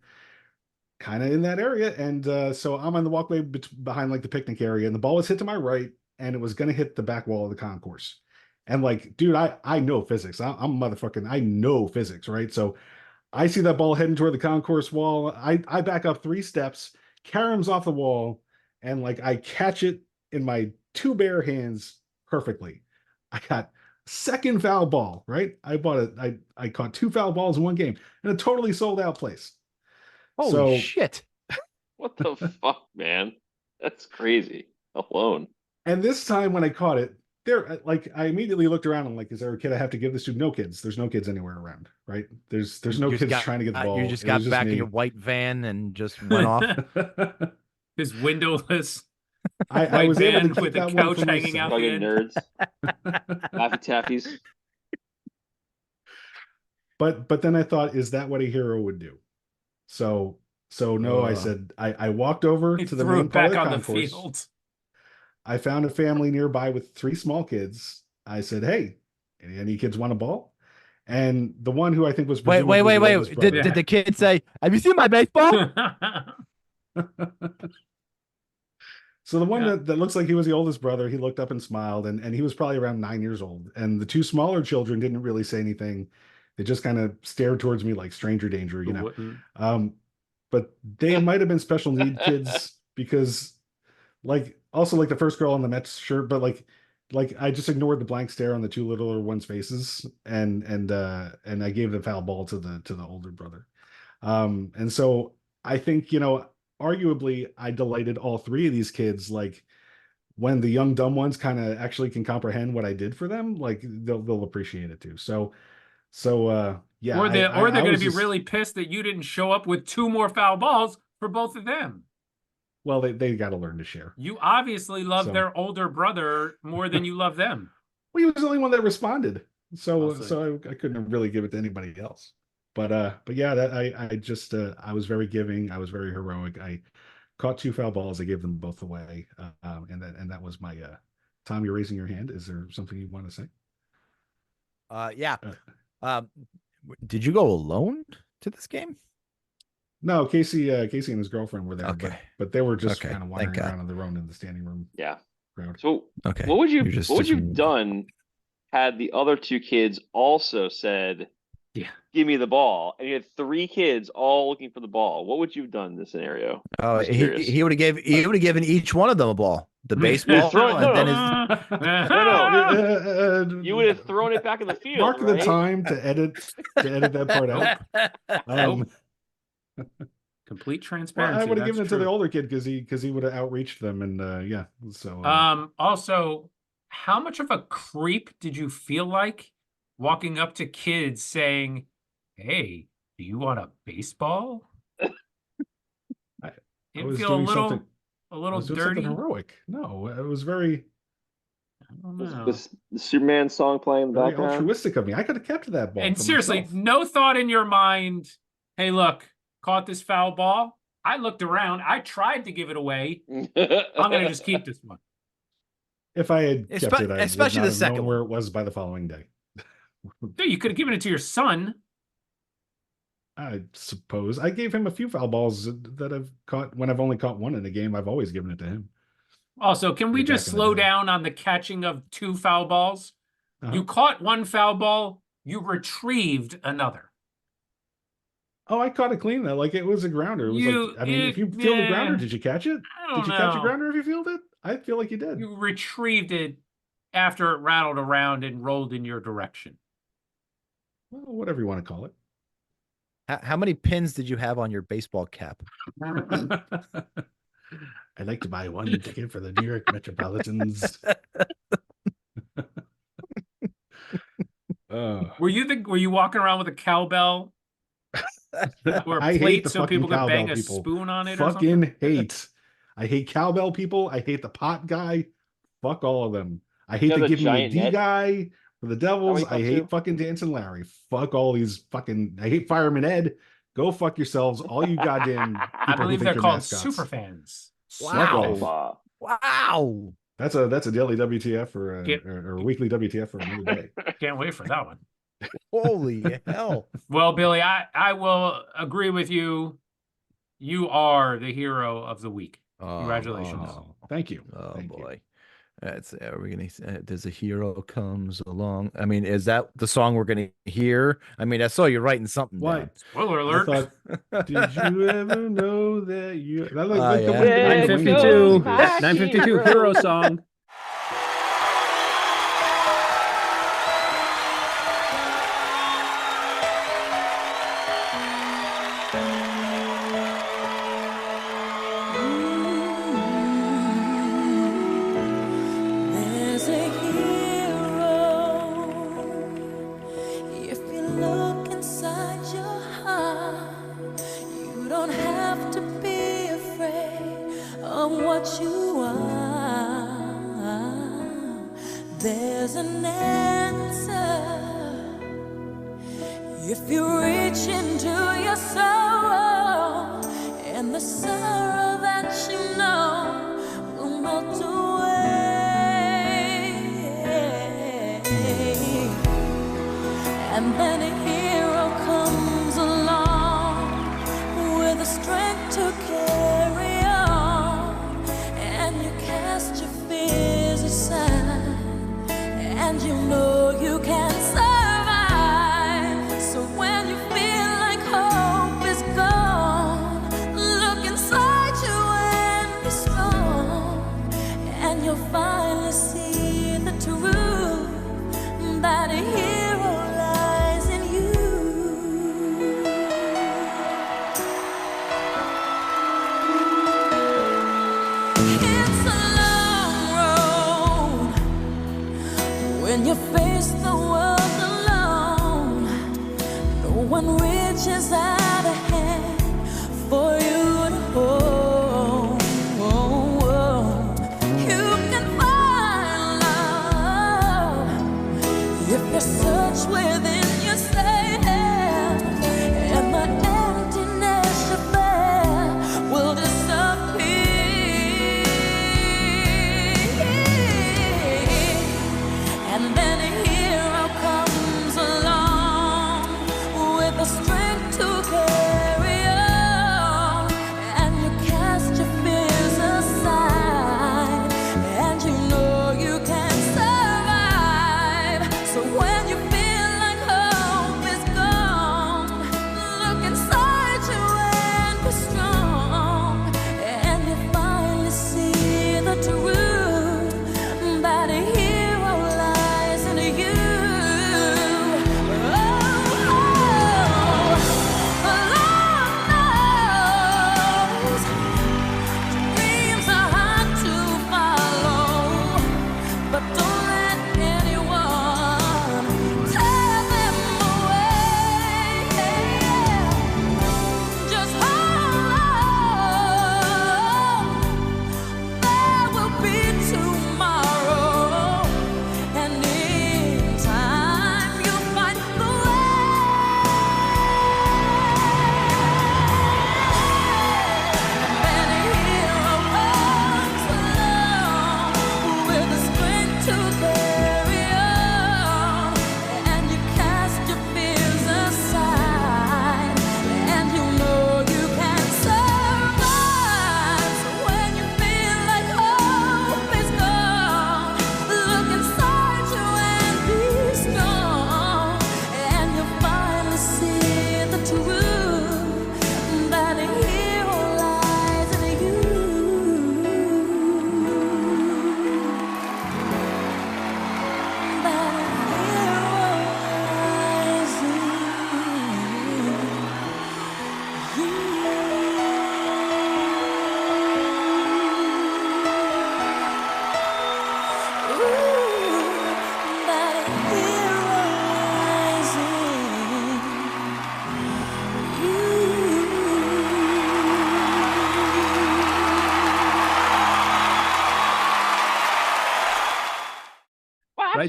kind of in that area, and so I'm on the walkway behind like the picnic area, and the ball was hit to my right, and it was going to hit the back wall of the concourse. And like, dude, I know physics. I'm motherfucking, I know physics, right? So I see that ball heading toward the concourse wall. I back up 3 steps, caroms off the wall, and like I catch it in my 2 bare hands perfectly. I got second foul ball, right? I bought it. I caught 2 foul balls in one game in a totally sold out place. Holy shit. What the fuck, man? That's crazy. Alone. And this time when I caught it, I immediately looked around and like, is there a kid I have to give this to? No kids. There's no kids anywhere around, right? There's no kids trying to get the ball. You just got back in your white van and just went off. His windowless I was able to keep with that a one couch for hanging out Fucking the end. nerds. Laffy Taffies. But then I thought, is that what a hero would do? So no, I said I walked over He to the threw main it part back of the on the concourse. field. I found a family nearby with 3 small kids. I said, "Hey, any kids want a ball?" And the one who I think was Wait. presumably the oldest brother- Did the kid say, "Have you seen my baseball?" So the one that looks like he was the oldest brother, he looked up and smiled, and he was probably around 9 years old. And the 2 smaller children didn't really say anything. They just kind of stared towards me like stranger danger, you know. But they might have been special need kids because also the first girl on the Mets shirt, but like I just ignored the blank stare on the 2 littler ones' faces, and I gave the foul ball to the older brother. And so I think, arguably I delighted all 3 of these kids. Like when the young dumb ones kind of actually can comprehend what I did for them, like they'll appreciate it too. So yeah. Or they're going to be just, really pissed that you didn't show up with 2 more foul balls for both of them. Well, they got to learn to share. You obviously love their older brother more than you love them. Well, he was the only one that responded, so I couldn't really give it to anybody else. But yeah, that I just I was very giving. I was very heroic. I caught 2 foul balls. I gave them both away, and that was my Tom. You're raising your hand. Is there something you want to say? Yeah. Did you go alone to this game? No, Casey and his girlfriend were there. Okay. But they were just kind of wandering around on their own in the standing room. Yeah. Crowd. So okay. What would you have done had the other 2 kids also said, give me the ball, and you had 3 kids all looking for the ball, what would you have done in this scenario? Oh, Just curious. he would have given each one of them a ball. The baseball, throw it- and then his No, you would have thrown it back in the field. Mark right? the time to edit that part out. Complete Well, transparency. I would have that's given it to the true. older kid because he would have outreached them, and yeah. So Also, how much of a creep did you feel like walking up to kids saying, "Hey, do you want a baseball?" I Didn't was feel doing something. a I little was doing dirty. something heroic. No, it was very, I don't Was know. the Superman song playing in the very background? altruistic of me. I could have kept that ball. And for seriously, myself. no thought in your mind, hey, look, caught this foul ball. I looked around. I tried to give it away. I'm going to just keep this one. If I had kept it, I especially would the not have second known where one. it was by the following day. Dude, you could have given it to your son. I suppose I gave him a few foul balls that I've caught. When I've only caught one in a game, I've always given it to him. Also, can we Way just back in the slow day. down on the catching of 2 foul balls? Uh-huh. You caught 1 foul ball. You retrieved another. Oh, I caught it clean though. Like it was a grounder. It was if you field a grounder, did you catch it? I don't Did you catch a know. grounder if you fielded? I feel like you did. You retrieved it after it rattled around and rolled in your direction. Well, whatever you want to call it. How many pins did you have on your baseball cap? I'd like to buy 1 ticket for the New York Metropolitans. Were you walking around with a cowbell or a I hate plate the so fucking people could bang cowbell a people. spoon on it or something? Fucking hate. I hate cowbell people. I hate the pot guy. Fuck all of them. I hate You the have a give me a giant D net? guy for the Devils. you I come hate to? fucking Dancing Larry. Fuck all these fucking. I hate Fireman Ed. Go fuck yourselves. All you goddamn people I believe who they're think you're called mascots. super fans. Wow. Wow. That's a daily WTF or Get- or a weekly WTF for another day. Can't wait for that one. Holy hell. Well, Billy, I will agree with you. You are the hero of the week. Congratulations. Oh, thank you. Oh Thank you. boy. Are we gonna? There's a hero comes along. I mean, is that the song we're gonna hear? I mean, I saw you writing something Why? down. Spoiler I alert. thought, did you ever know that you? That looked Oh, like the yeah. one- Yeah, the one- 952. goes 952 my hero hero. song. There's a hero. If you look inside your heart, you don't have to be afraid of what you are. There's an answer. If you reach into your soul, and the sorrow that you know will melt away, and then a hero comes along with the strength to carry on, and you cast your fears aside, and you know you can survive. So when you feel like hope is gone, look inside you and be strong, and you'll finally see the truth that a hero lies in you. It's a long road when you face the world alone. No one reaches out a hand for you to hold. You can find love if you search within yourself, and the emptiness you bear will disappear. And then a hero comes along with the strength to carry on, and you cast your fears aside, and you know you can survive. So when you feel like hope is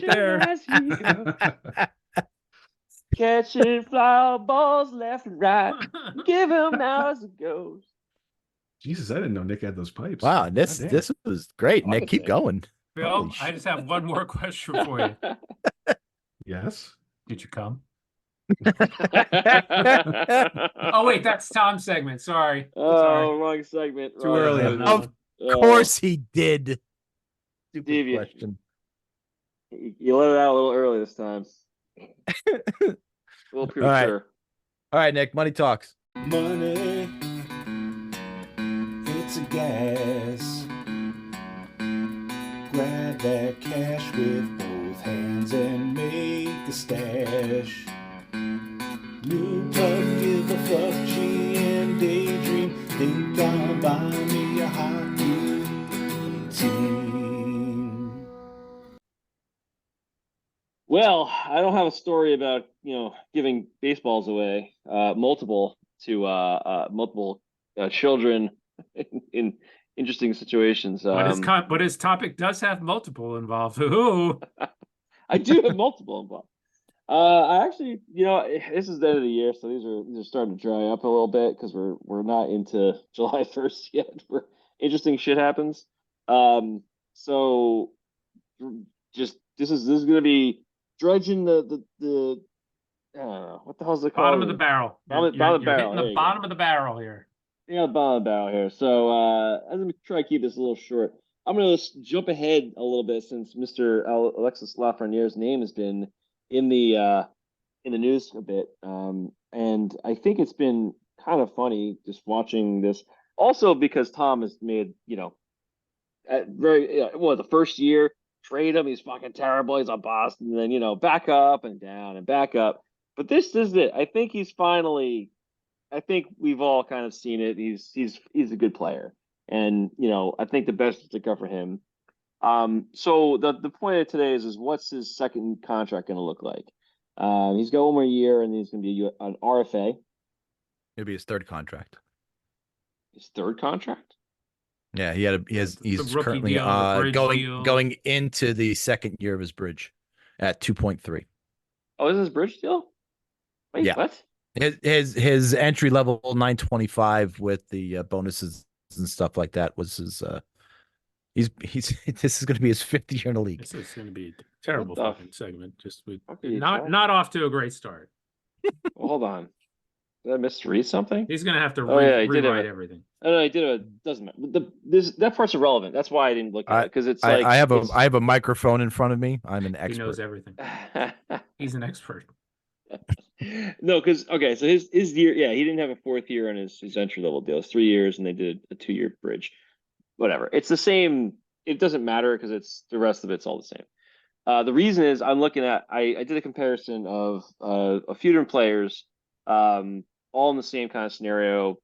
Catch 'em there. as you go. Catching flower balls left and right. Give him now as it goes. Jesus, I didn't know Nick had those pipes. Wow, this Goddamn. this was great, I Nick. could Keep sing. going. Bill, Holy I shit. just have one more question for you. Yes. Did you come? Oh wait, that's Tom's segment. Sorry. Oh, wrong segment. Too wrong early. segment. Of course he did. Stupid Stevie. question. You let it out a little early this time. A little premature. All right, Nick. Money talks. Money, it's a gas. Grab that cash with both hands and make a stash. New plug, give a fuck, G and daydream. Think I'll buy me a hockey team. Well, I don't have a story about giving baseballs away, multiple children in interesting situations. But his topic does have multiple involved. Ooh. I do have multiple involved. I actually, this is the end of the year, so these are starting to dry up a little bit because we're not into July 1st yet. Where interesting shit happens. So just this is going to be dredging the I don't know what the hell's it called? Bottom of the barrel. Bottom of the barrel. Hitting the bottom of the barrel here. Yeah, the bottom of the barrel here. So I'm gonna try to keep this a little short. I'm gonna jump ahead a little bit since Mr. Alexis Lafreniere's name has been in the news a bit, and I think it's been kind of funny just watching this. Also because Tom has made the first year trade him, he's fucking terrible, he's on Boston, and then back up and down and back up. But this is it. I think he's finally. I think we've all kind of seen it. He's a good player, and I think the best is to go for him. So the point of today is what's his second contract going to look like? He's got one more year, and he's going to be an RFA. It'll be his third contract. His third contract? Yeah, he's rookie currently deal, the bridge deal. going into the second year of his bridge at 2.3. Oh, is this bridge deal? Wait, Yeah. what? His entry level 925 with the bonuses and stuff like that was his. He's this is going to be his 5th year in the league. This is going to be a terrible What the fucking segment. Just Okay, not off to a great start. Well, hold on. Did I misread something? He's going to have to I did rewrite everything. Oh, no, I did. It doesn't matter. That part's irrelevant. That's why I didn't look at it because it's like I have a microphone in front of me. I'm an expert. He knows everything. He's an expert. No, because so his year, he didn't have a 4th year on his entry level deal. It's 3 years, and they did a 2-year bridge. Whatever. It's the same. It doesn't matter because it's the rest of it's all the same. The reason is I'm looking at. I did a comparison of a few different players, all in the same kind of scenario,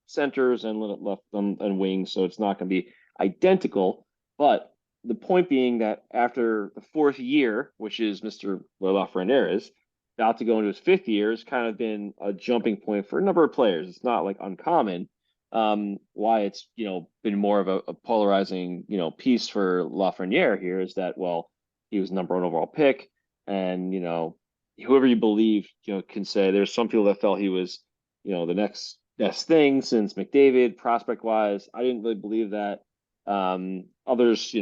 centers and left and wings. So it's not going to be identical. But the point being that after the 4th year, which is Mr. Lafreniere's, about to go into his 5th year, has kind of been a jumping point for a number of players. It's not like uncommon. Why it's been more of a polarizing piece for Lafreniere here is that he was number 1 overall pick, and whoever you believe can say there's some people that felt he was the next best thing since McDavid prospect wise. I didn't really believe that. Others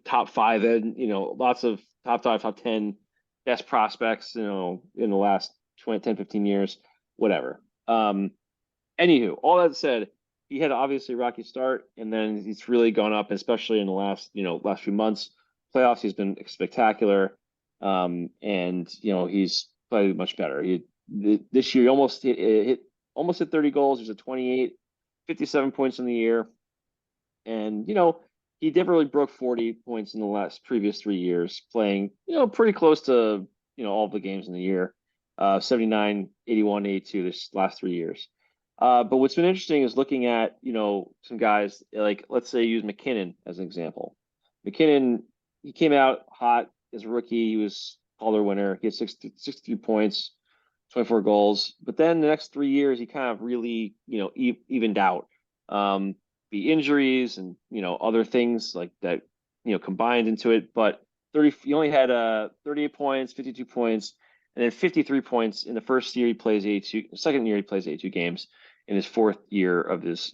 top 5 and lots of top 5 top 10 best prospects in the last 10 15 years, whatever. Anywho, all that said, he had obviously a rocky start, and then he's really gone up, especially in the last few months. Playoffs, he's been spectacular, and he's played much better. This year he almost hit 30 goals. He's at 28, 57 points in the year, and he never really broke 40 points in the previous 3 years, playing pretty close to all the games in the year, 79, 81, 82 this last 3 years. But what's been interesting is looking at, some guys like, let's say use McKinnon as an example. McKinnon, he came out hot as a rookie. He was Calder winner. He had 63 points, 24 goals. But then the next 3 years, he kind of really, evened out. The injuries and, other things like that, combined into it. But He only had 38 points, 52 points, and then 53 points in the first year he plays 82. Second year he plays 82 games in his fourth year of his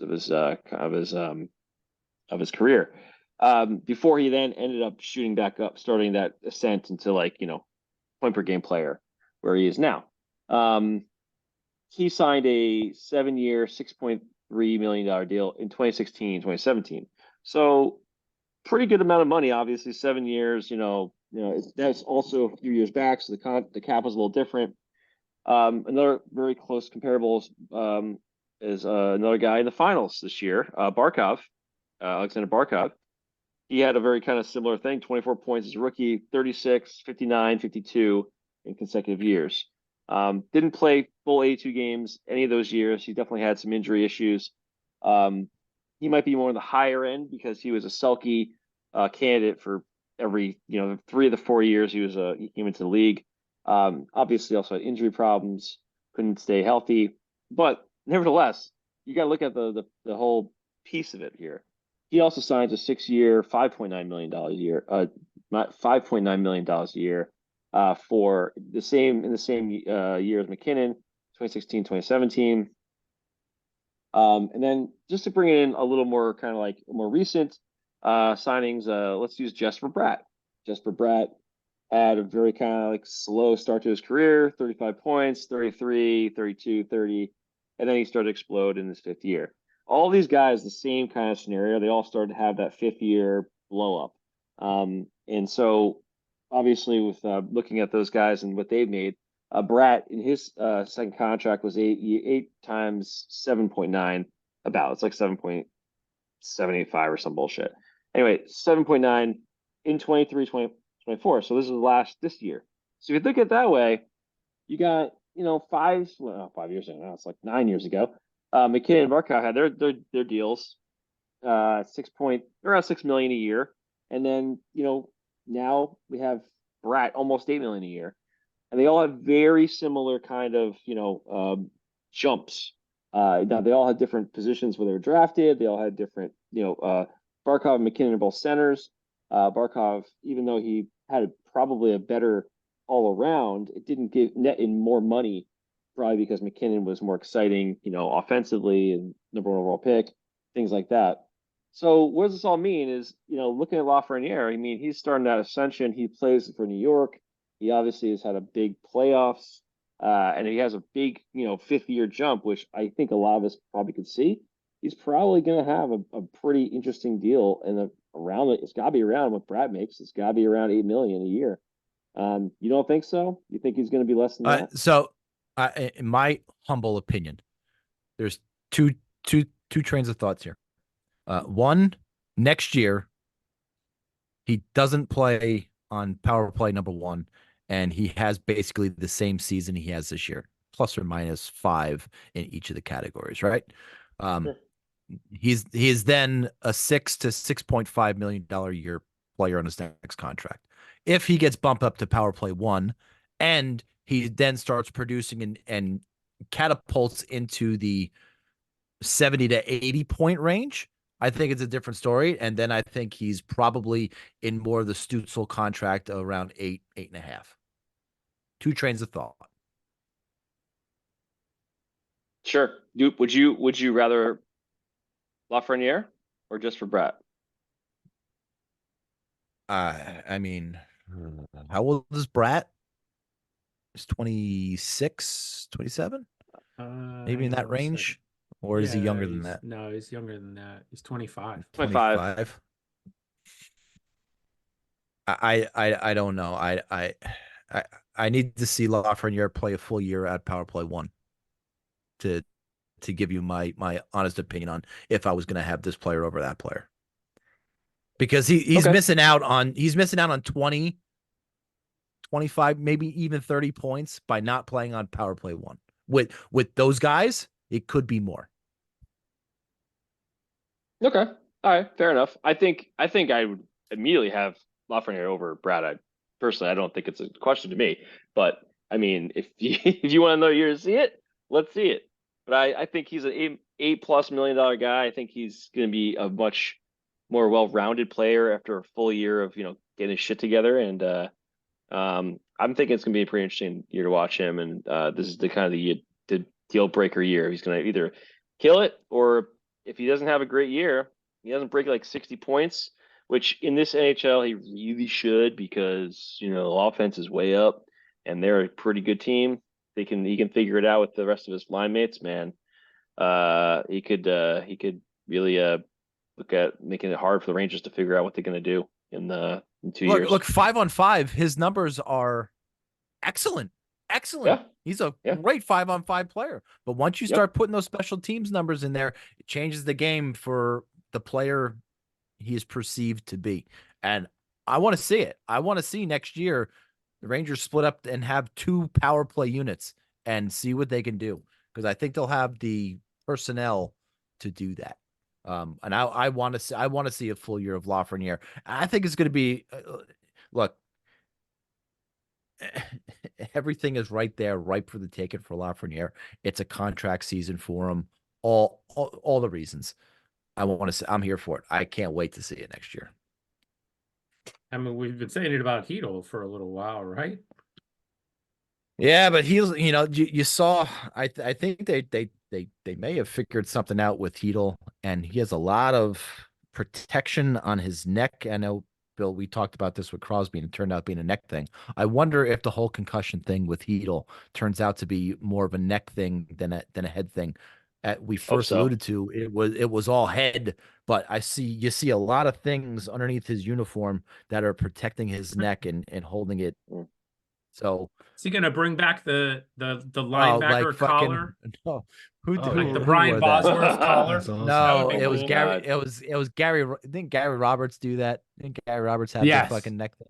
career. Before he then ended up shooting back up, starting that ascent into point per game player where he is now. He signed a 7-year, $6.3 million deal in 2016, 2017. So pretty good amount of money, obviously 7 years, that's also a few years back. So the cap was a little different. Another very close comparables is another guy in the finals this year, Alexander Barkov. He had a very kind of similar thing, 24 points as a rookie, 36, 59, 52 in consecutive years. Didn't play full 82 games any of those years. He definitely had some injury issues. He might be more on the higher end because he was a Selke candidate for every 3 of the 4 years he came into the league. Obviously also had injury problems, couldn't stay healthy, but nevertheless, you got to look at the whole piece of it here. He also signs a 6-year, $5.9 million a year, $5.9 million a year for the same year as McKinnon, 2016, 2017. And then just to bring in a little more kind of more recent signings, let's use Jesper Bratt. Jesper Bratt had a very kind of slow start to his career, 35 points, 33, 32, 30, and then he started to explode in his 5th year. All these guys, the same kind of scenario, they all started to have that 5th year blow up. And so obviously with looking at those guys and what they've made, Bratt in his second contract was 8 times 7.9 about. It's like 7.785 or some bullshit. Anyway, 7.9 in 23, 24. So this is this year. So if you look at it that way, you got, 5 years ago now, it's like 9 years ago. McKinnon and Barkov had their deals, around $6 million a year. And then, now we have Bratt almost $8 million a year. And they all have very similar kind of, jumps. Now they all had different positions where they were drafted. They all had different, Barkov and McKinnon are both centers. Barkov, even though he had probably a better all around, it didn't net in more money, probably because McKinnon was more exciting, offensively and number 1 overall pick, things like that. So what does this all mean is, looking at Lafreniere, I mean, he's starting that ascension. He plays for New York. He obviously has had a big playoffs, and he has a big, 5th year jump, which I think a lot of us probably could see. He's probably going to have a pretty interesting deal, and around it, it's got to be around what Brad makes. It's got to be around $8 million a year. You don't think so? You think he's going to be less than that? So, in my humble opinion, there's two trains of thoughts here. One, next year, he doesn't play on power play number 1, and he has basically the same season he has this year, plus or minus 5 in each of the categories, right? Sure. He is then a $6 to $6.5 million a year player on his next contract. If he gets bumped up to power play 1, and he then starts producing and catapults into the 70 to 80 point range, I think it's a different story. And then I think he's probably in more of the Stützle contract around 8.5. 2 trains of thought. Sure. Would you rather Lafreniere or just for Bratt? I mean, how old is Bratt? He's 26, 27? Maybe in that range? Or is he younger than that? No, he's younger than that. He's 25. 25. I don't know. I need to see Lafreniere play a full year at power play 1 to give you my honest opinion on if I was going to have this player over that player. Because he's missing out on 20, 25, maybe even 30 points by not playing on power play 1. With those guys, it could be more. Okay. All right. Fair enough. I think I would immediately have Lafreniere over Bratt. Personally, I don't think it's a question to me. But I mean, if you want to know you're to see it, let's see it. But I think he's an $8+ million guy. I think he's going to be a much more well-rounded player after a full year of getting his shit together, and I'm thinking it's gonna be a pretty interesting year to watch him. And this is the kind of the deal breaker year. He's gonna either kill it, or if he doesn't have a great year, he doesn't break like 60 points, which in this NHL he really should, because the offense is way up and they're a pretty good team. He can figure it out with the rest of his line mates, man. He could really look at making it hard for the Rangers to figure out what they're going to do in 2 years. Look, 5-on-5, his numbers are excellent. Excellent. Yeah. He's a great 5-on-5 player. But once you start putting those special teams numbers in there, it changes the game for the player he is perceived to be. And I want to see it. I want to see next year the Rangers split up and have 2 power play units and see what they can do, because I think they'll have the personnel to do that. And I want to see a full year of Lafreniere. I think it's going to be look, everything is right there, ripe for the taking for Lafreniere. It's a contract season for him. All the reasons. I want to see. I'm here for it. I can't wait to see it next year. I mean, we've been saying it about Hedl for a little while, right? Yeah, but he's, you saw. I think they may have figured something out with Hedl, and he has a lot of protection on his neck. I know, Bill, we talked about this with Crosby, and it turned out being a neck thing. I wonder if the whole concussion thing with Hedl turns out to be more of a neck thing than a head thing. We first alluded to it was all head, but you see a lot of things underneath his uniform that are protecting his neck and holding it. So is he gonna bring back the linebacker collar? No, like the Brian Bosworth collar? Awesome. No, That would be it was cool. Gary. It was Gary. Didn't Gary Roberts do that? Didn't Gary Roberts have the fucking neck thing?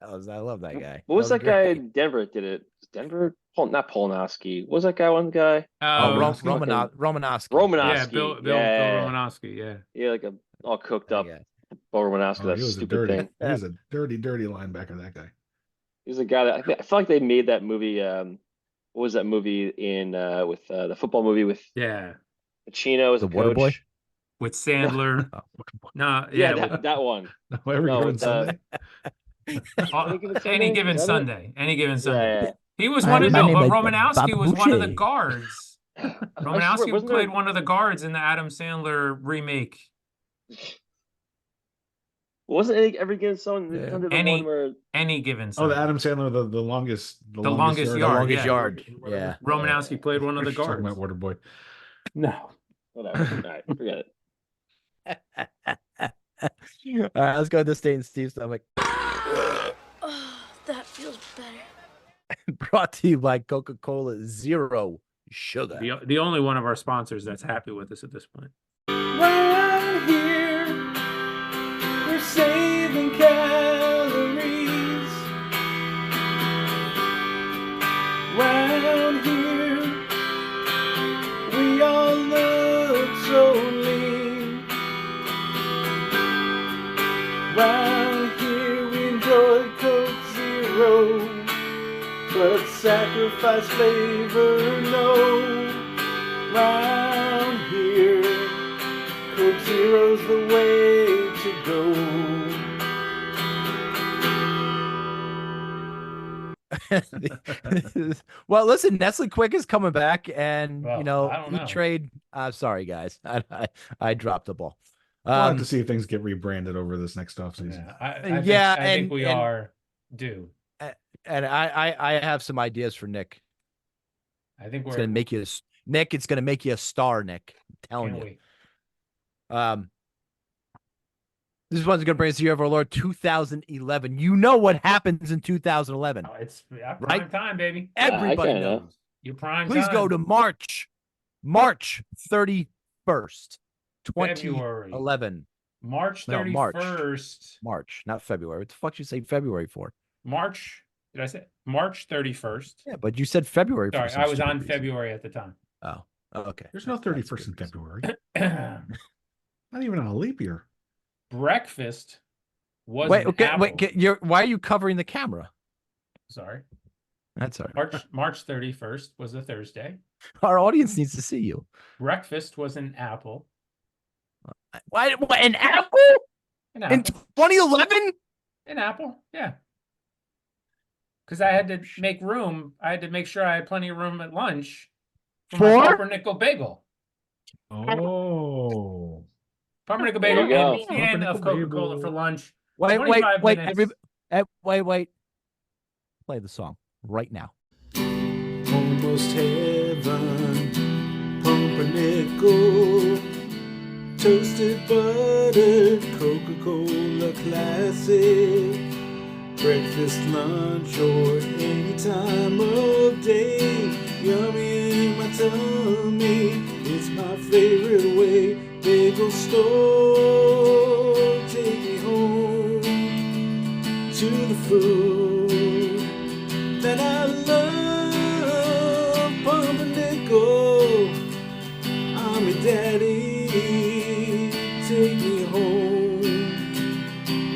I love that guy. What was that guy great. in Denver that did it? Was Denver? Not Polnowski. What was that guy? One guy? Romanowski. Romanowski. Yeah, Bill Romanowski. Yeah. Yeah, like a all cooked up Bill Romanowski. Oh, That he was stupid thing. He was a dirty linebacker, that guy. He's a guy that I feel like they made that movie. What was that movie in with the football movie with Pacino as The a coach? Waterboy? With Sandler. No, Yeah, that one. Sunday. Any given Sunday. Yeah. He was one of My no, name but is Romanowski was one of the Babushi. guards. Romanowski wasn't played there- one of the guards in the Adam Sandler remake. Wasn't every given Sunday Yeah. the Any- one where Any given Oh, Sunday. the Adam Sandler, the longest longest The yard, longest yeah. yard. Yeah. Romanowski played one of the Talking guards. about Waterboy. No. whatever? All right, forget it. All right, let's go to State and Steve's stomach. Oh, that feels better. Brought to you by Coca-Cola Zero Sugar. The only one of our sponsors that's happy with us at this point. Round here, we're saving calories. Round here, we all look so lean. Round here, we enjoy Coke Zero, but sacrifice flavor, no. Round here, Coke Zero's the way to go. Well, listen, Nestle Quick is coming back, and Well, I don't know. E-Trade. Sorry, guys, I dropped the ball. I'll have to see if things get rebranded over this next offseason. I think we are due. And I have some ideas for Nick. I think It's we're gonna make you Nick. It's gonna make you a star, Nick. I'm telling can't you. wait. This one's gonna bring us to the year of our Lord 2011. You know what happens in 2011. Oh, it's prime Right? time, baby. Everybody kinda know. knows. Your prime Please time. go to March 31st, February. 2011. March No, March. 31st. March, not February. What the fuck did you say February for? March. Did I say March 31st? Yeah, but you said February. For Sorry, some I was stupid on reason. February at the time. Oh, okay. There's no That's 31st in good reason. February. Not even on a leap year. Breakfast was Wait, an okay, apple. wait. Why are you covering the camera? Sorry. That's all right. March 31st was a Thursday. Our audience needs to see you. Breakfast was an apple. What an apple An in apple. 2011? An apple, yeah. Because I had to make room. I had to make sure I had plenty of room at lunch for my Four? pumpernickel bagel. Oh. Pumpernickel There bagel you go. and a can of Pumpernickel Coca-Cola for bagel. lunch. Wait, 25 wait, minutes. wait. Play the song right now. Almost heaven, pumpernickel, toasted butter, Coca-Cola classic, breakfast, lunch, or any time of day. Yummy in my tummy, it's my favorite way. Bagel store, take me home to the food that I love. Pumpernickel, I'm your daddy, take me home.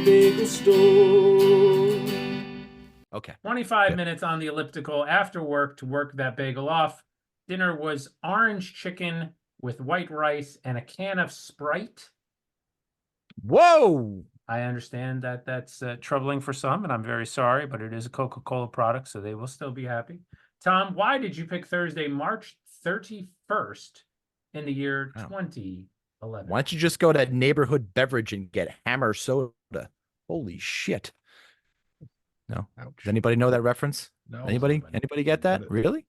Bagel store. Okay. 25 Good. minutes on the elliptical after work to work that bagel off. Dinner was orange chicken with white rice and a can of Sprite. Whoa. I understand that that's troubling for some, and I'm very sorry, but it is a Coca-Cola product, so they will still be happy. Tom, why did you pick Thursday, March 31st in the year 2011? Why don't you just go to neighborhood beverage and get Hammer soda? Holy shit. No. Ouch. Does anybody know that reference? No. Anybody get that? Got it. Really?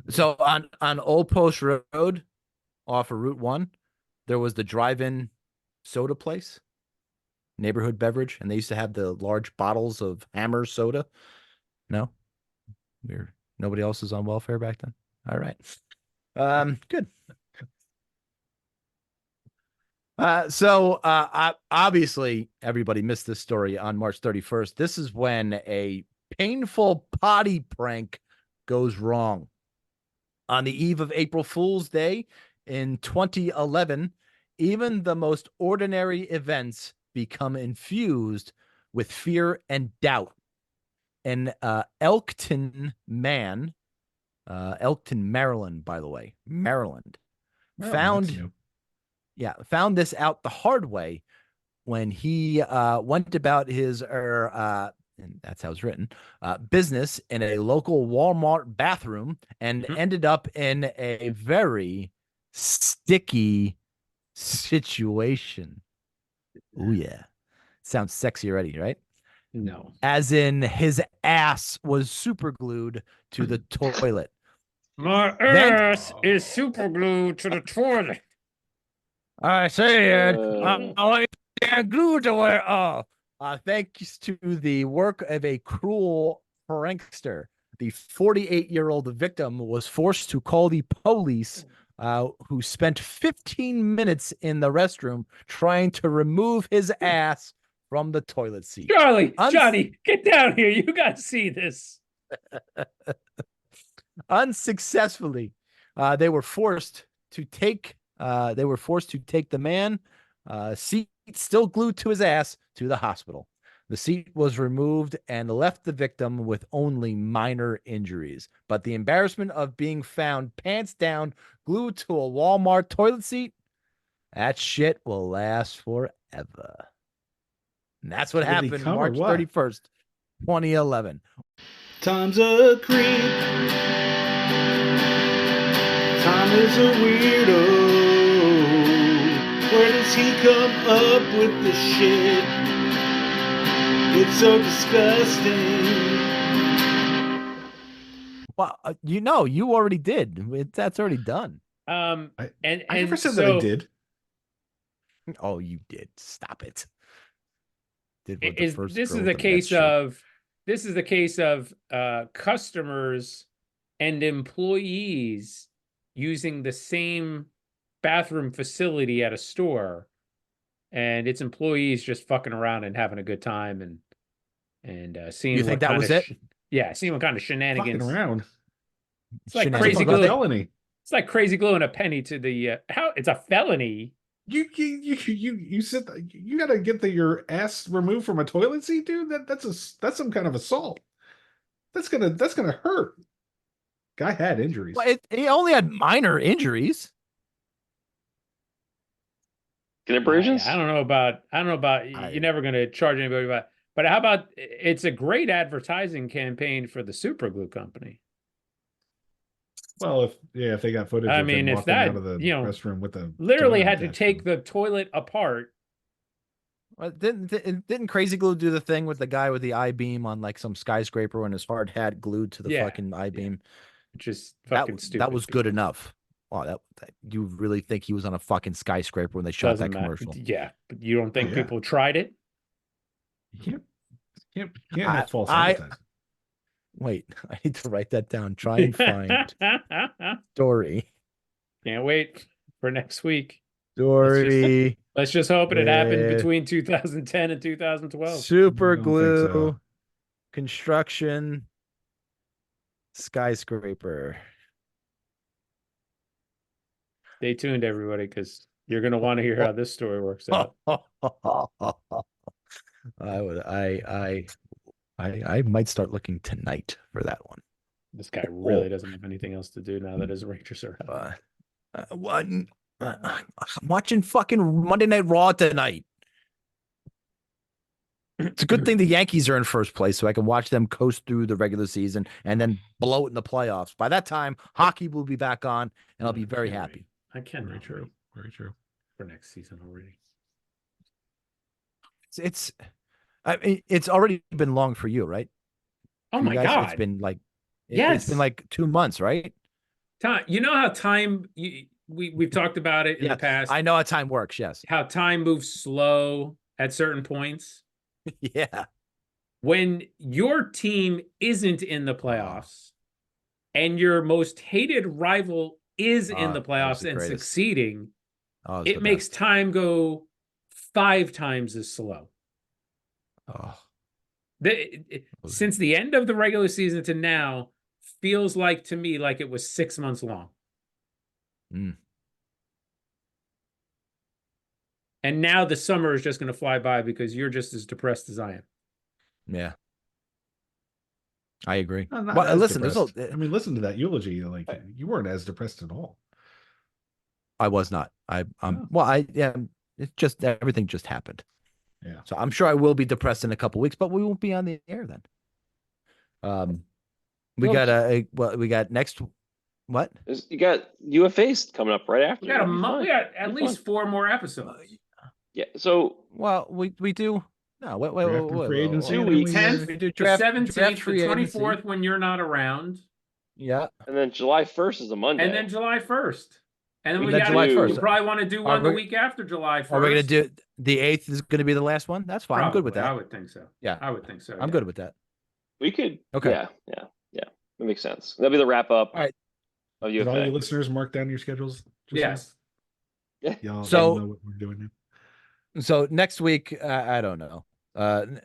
So on Old Post Road off of Route 1, there was the drive-in soda place, neighborhood beverage, and they used to have the large bottles of Hammer soda. No? Nobody else was on welfare back then? All right. Good. So obviously everybody missed this story on March 31st. This is when a painful potty prank goes wrong. On the eve of April Fool's Day in 2011, even the most ordinary events become infused with fear and doubt. An Elkton man, Elkton, Maryland, by the way, Maryland, found this out the hard way when he went about his, and that's how it's written, business in a local Walmart bathroom and ended up in a very sticky situation. Oh yeah. Sounds sexy already, right? No. As in his ass was super glued to the toilet. My ass is super glued to the toilet. I say it. Uh. I glued to it. Thanks to the work of a cruel prankster, the 48-year-old victim was forced to call the police, who spent 15 minutes in the restroom trying to remove his ass from the toilet seat. Charlie, Johnny, get down here. You got to see this. Unsuccessfully, they were forced to take the man, seat still glued to his ass, to the hospital. The seat was removed and left the victim with only minor injuries. But the embarrassment of being found pants down, glued to a Walmart toilet seat, that shit will last forever. And that's what happened March 31st, 2011. Time's a creep. Time is a weirdo. Where does he come up with this shit? It's so disgusting. Well, you already did. That's already done. I never said that I did. Oh, you did. Stop it. This is the case of customers and employees using the same bathroom facility at a store, and its employees just fucking around and having a good time and seeing. You think that was it? Yeah, seeing what kind of shenanigans. Fucking around. It's like crazy glue. Felony. It's like crazy gluing a penny to the how. It's a felony. You sit. You gotta get your ass removed from a toilet seat, dude. That's some kind of assault. That's gonna hurt. Guy had injuries. Well, he only had minor injuries. Get abrasions? I don't know about. You're never gonna charge anybody about. But how about it's a great advertising campaign for the super glue company. Well, if they got footage I of mean, him if walking that, out of the you know, restroom with a literally toner had to attached take him. the toilet apart. Well, didn't Crazy Glue do the thing with the guy with the I-beam on like some skyscraper and his hard hat glued to the Yeah, fucking I-beam? Which is That fucking stupid. that was good enough. Wow, that you really think he was on a fucking skyscraper when they shot Doesn't that matter. commercial? Yeah, but you don't think yeah. people tried it? You can't have false advertising. Wait, I need to write that down. Try and find story. Can't wait for next week. Story. Let's just hope it happened with between 2010 and 2012. Super I don't think so. glue construction skyscraper. Stay tuned, everybody, because you're going to want to hear how this story works out. I might start looking tonight for that one. This guy really doesn't have anything else to do now that his Rangers are out. I'm watching fucking Monday Night Raw tonight. It's a good thing the Yankees are in first place, so I can watch them coast through the regular season and then blow it in the playoffs. By that time, hockey will be back on, and I'll be very happy. I can Very wait true. Very true. for next season already. I mean, it's already been long for you, right? Oh For you my guys, God. It's been like it's Yes. been like 2 months, right? Time, you know how time we've talked about it in the past. I know how time works. Yes. How time moves slow at certain points. Yeah. When your team isn't in the playoffs and your most hated rival is in the that was playoffs the and greatest. succeeding, Oh, it's it the makes best. time go 5 times as slow. Oh, Since the end of the regular season to now feels like to me like it was 6 months long. Mm. And now the summer is just going to fly by because you're just as depressed as I am. Yeah. I agree. Not Well, as listen, depressed. I mean, listen to that eulogy. Like you weren't as depressed at all. I was not. Oh. Well, it's just everything just happened. Yeah. So I'm sure I will be depressed in a couple weeks, but we won't be on the air then. We got next. What? You got UFAs coming up right after. We got a It'll be month. fun. We got at It'll be least fun. 4 more episodes. Yeah. So Well, we do. No, wait, Draft and free agency. 2 and then we- weeks. 10th, We do the draft 17th, free the agency. 24th when you're not around, Yeah. and then July 1st is a Monday. and then July 1st. And then We we got got July We 1st. probably want to do one the we- week after July 1st. Are we gonna do the 8th? Is going to be the last one? That's fine. I'm good with Probably, I that. would think so. Yeah. I would think so. I'm good with that. We could. Okay. Yeah. That makes sense. That'll be the wrap up. All right. Of Did all UFA. you listeners mark down your schedules? Just Yes. Yeah. Y'all So- know what we're doing now. So next week, I don't know. The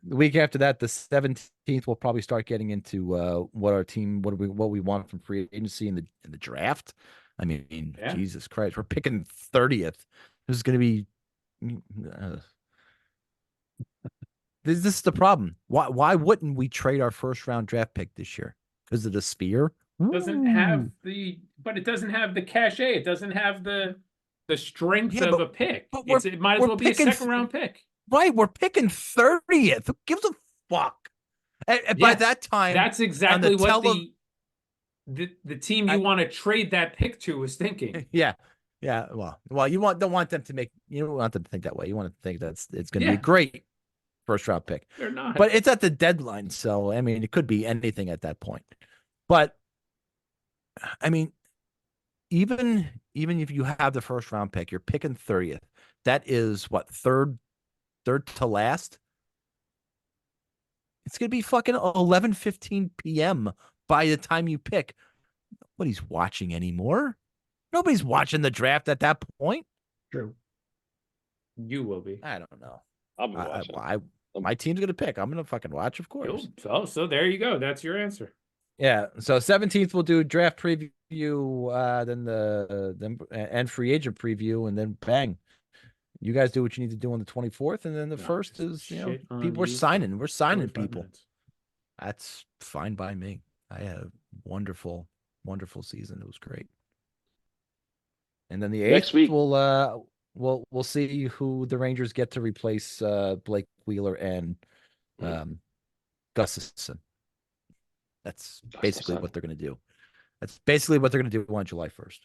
week after that, the 17th, we'll probably start getting into what we want from free agency in the draft. I mean, Yeah. Jesus Christ, we're picking 30th. This is going to be. This is the problem. Why wouldn't we trade our first round draft pick this year? Because of the spear? Doesn't have but it doesn't have the cachet. It doesn't have the strength Yeah, of a pick. but It might as we're well be a picking- second round pick. Right, we're picking 30th. Who gives a fuck? And by Yes, that time, That's exactly what tele- the team you want to trade that pick to is thinking. yeah. Well, don't want them to make. You don't want them to think that way. You want to think it's going to be Yeah. a great first round pick. They're not. But it's at the deadline, so I mean, it could be anything at that point. But I mean, even if you have the first round pick, you're picking 30th. That is what, third to last. It's gonna be fucking 11:15 p.m. by the time you pick. Nobody's watching anymore. Nobody's watching the draft at that point. True. You will be. I don't know. I'll be watching. My team's gonna pick. I'm gonna fucking watch, of course. So there you go. That's your answer. Yeah. So 17th we'll do draft preview, then and free agent preview, and then bang. You guys do what you need to do on the 24th, and then the first is shit on people. We're you. signing 45 people. minutes. That's fine by me. I had a wonderful season. It was great. And then the 8th Next week. we'll see who the Rangers get to replace Blake Wheeler and Gustafson. That's basically what they're going to do. That's basically what they're going to do on July 1st.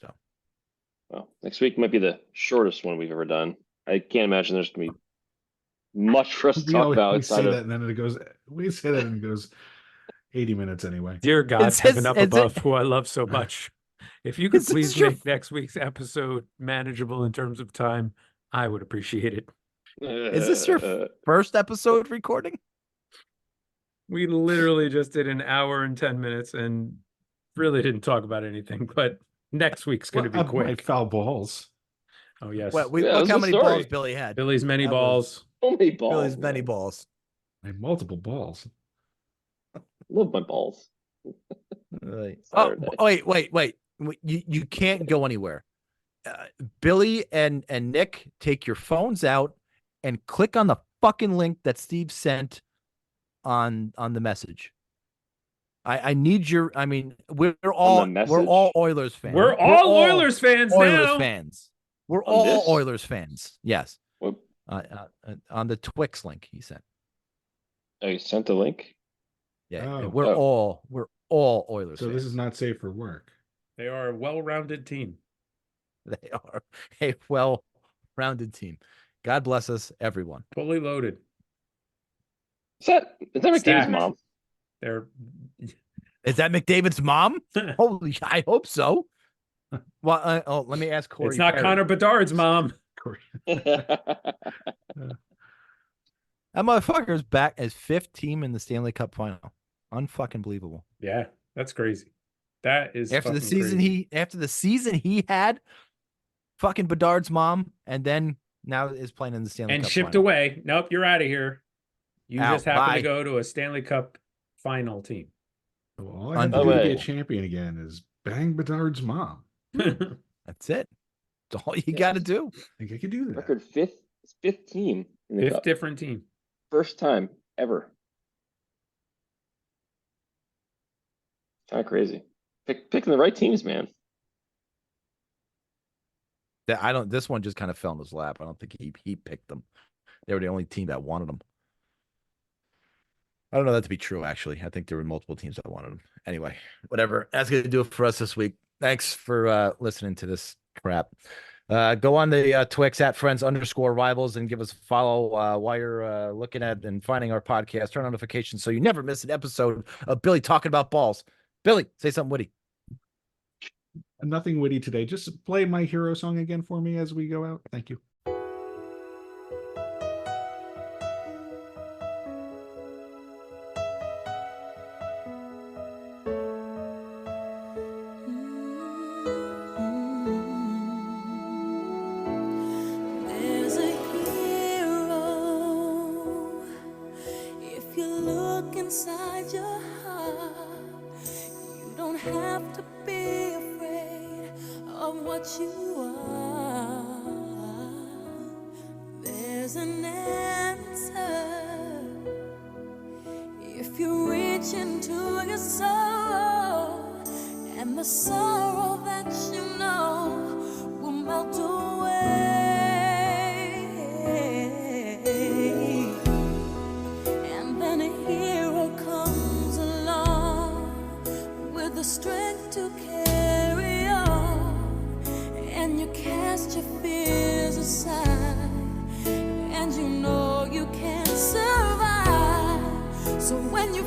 So, well, next week might be the shortest one we've ever done. I can't imagine there's going to be much for us to talk about. We say that and then we say that and it goes 80 minutes anyway. Dear God, heaven up above, who I love so much. If you could please make next week's episode manageable in terms of time, I would appreciate it. Is this your first episode recording? We literally just did an hour and 10 minutes and really didn't talk about anything, but next week's going to be quick. My foul balls. Oh, yes. Look how many balls Billy had. Billy's many balls. So many balls. Billy's many balls. I have multiple balls. Love my balls. Oh, wait. You can't go anywhere. Billy and Nick, take your phones out and click on the fucking link that Steve sent on the message. I need your. I mean, we're all Oilers fans. We're all Oilers fans now. Oilers fans. We're all Oilers fans. Yes. What? On the Twix link he sent. Oh, you sent the link? Yeah, we're all Oilers. So fans. this is not safe for work. They are a well-rounded team. They are a well-rounded team. God bless us, everyone. Fully loaded. Is that McDavid's mom? Is that McDavid's mom? Holy, I hope so. Well, let me ask Corey. It's not Perry. Connor Bedard's mom. Corey. That motherfucker is back as 5th team in the Stanley Cup final. Unfucking believable. Yeah, that's crazy. That is after the season crazy. he had fucking Bedard's mom, and then now is playing in the Stanley Cup and shipped final. away. Nope, you're out of here. You just happen to go to a Stanley Cup final team. Well, all I have to do to be a champion again is bang Bedard's mom. That's it. That's all you got to do. I think I can do that. Record fifth team. In the Fifth Cup. different team. First time ever. Kind of crazy. Picking the right teams, man. This one just kind of fell in his lap. I don't think he picked them. They were the only team that wanted them. I don't know that to be true, actually. I think there were multiple teams that wanted them. Anyway, whatever. That's going to do it for us this week. Thanks for listening to this crap. Go on the Twix at friends_rivals and give us a follow while you're looking at and finding our podcast. Turn on notifications so you never miss an episode of Billy talking about balls. Billy, say something witty. Nothing witty today. Just play my hero song again for me as we go out. Thank you. There's a hero if you look inside your heart. You don't have to be afraid of what you are. There's an answer if you reach into your soul, and the sorrow that you know will melt away. And then a hero comes along with the strength to carry on, and you cast your fears aside, and you know you can survive. So when you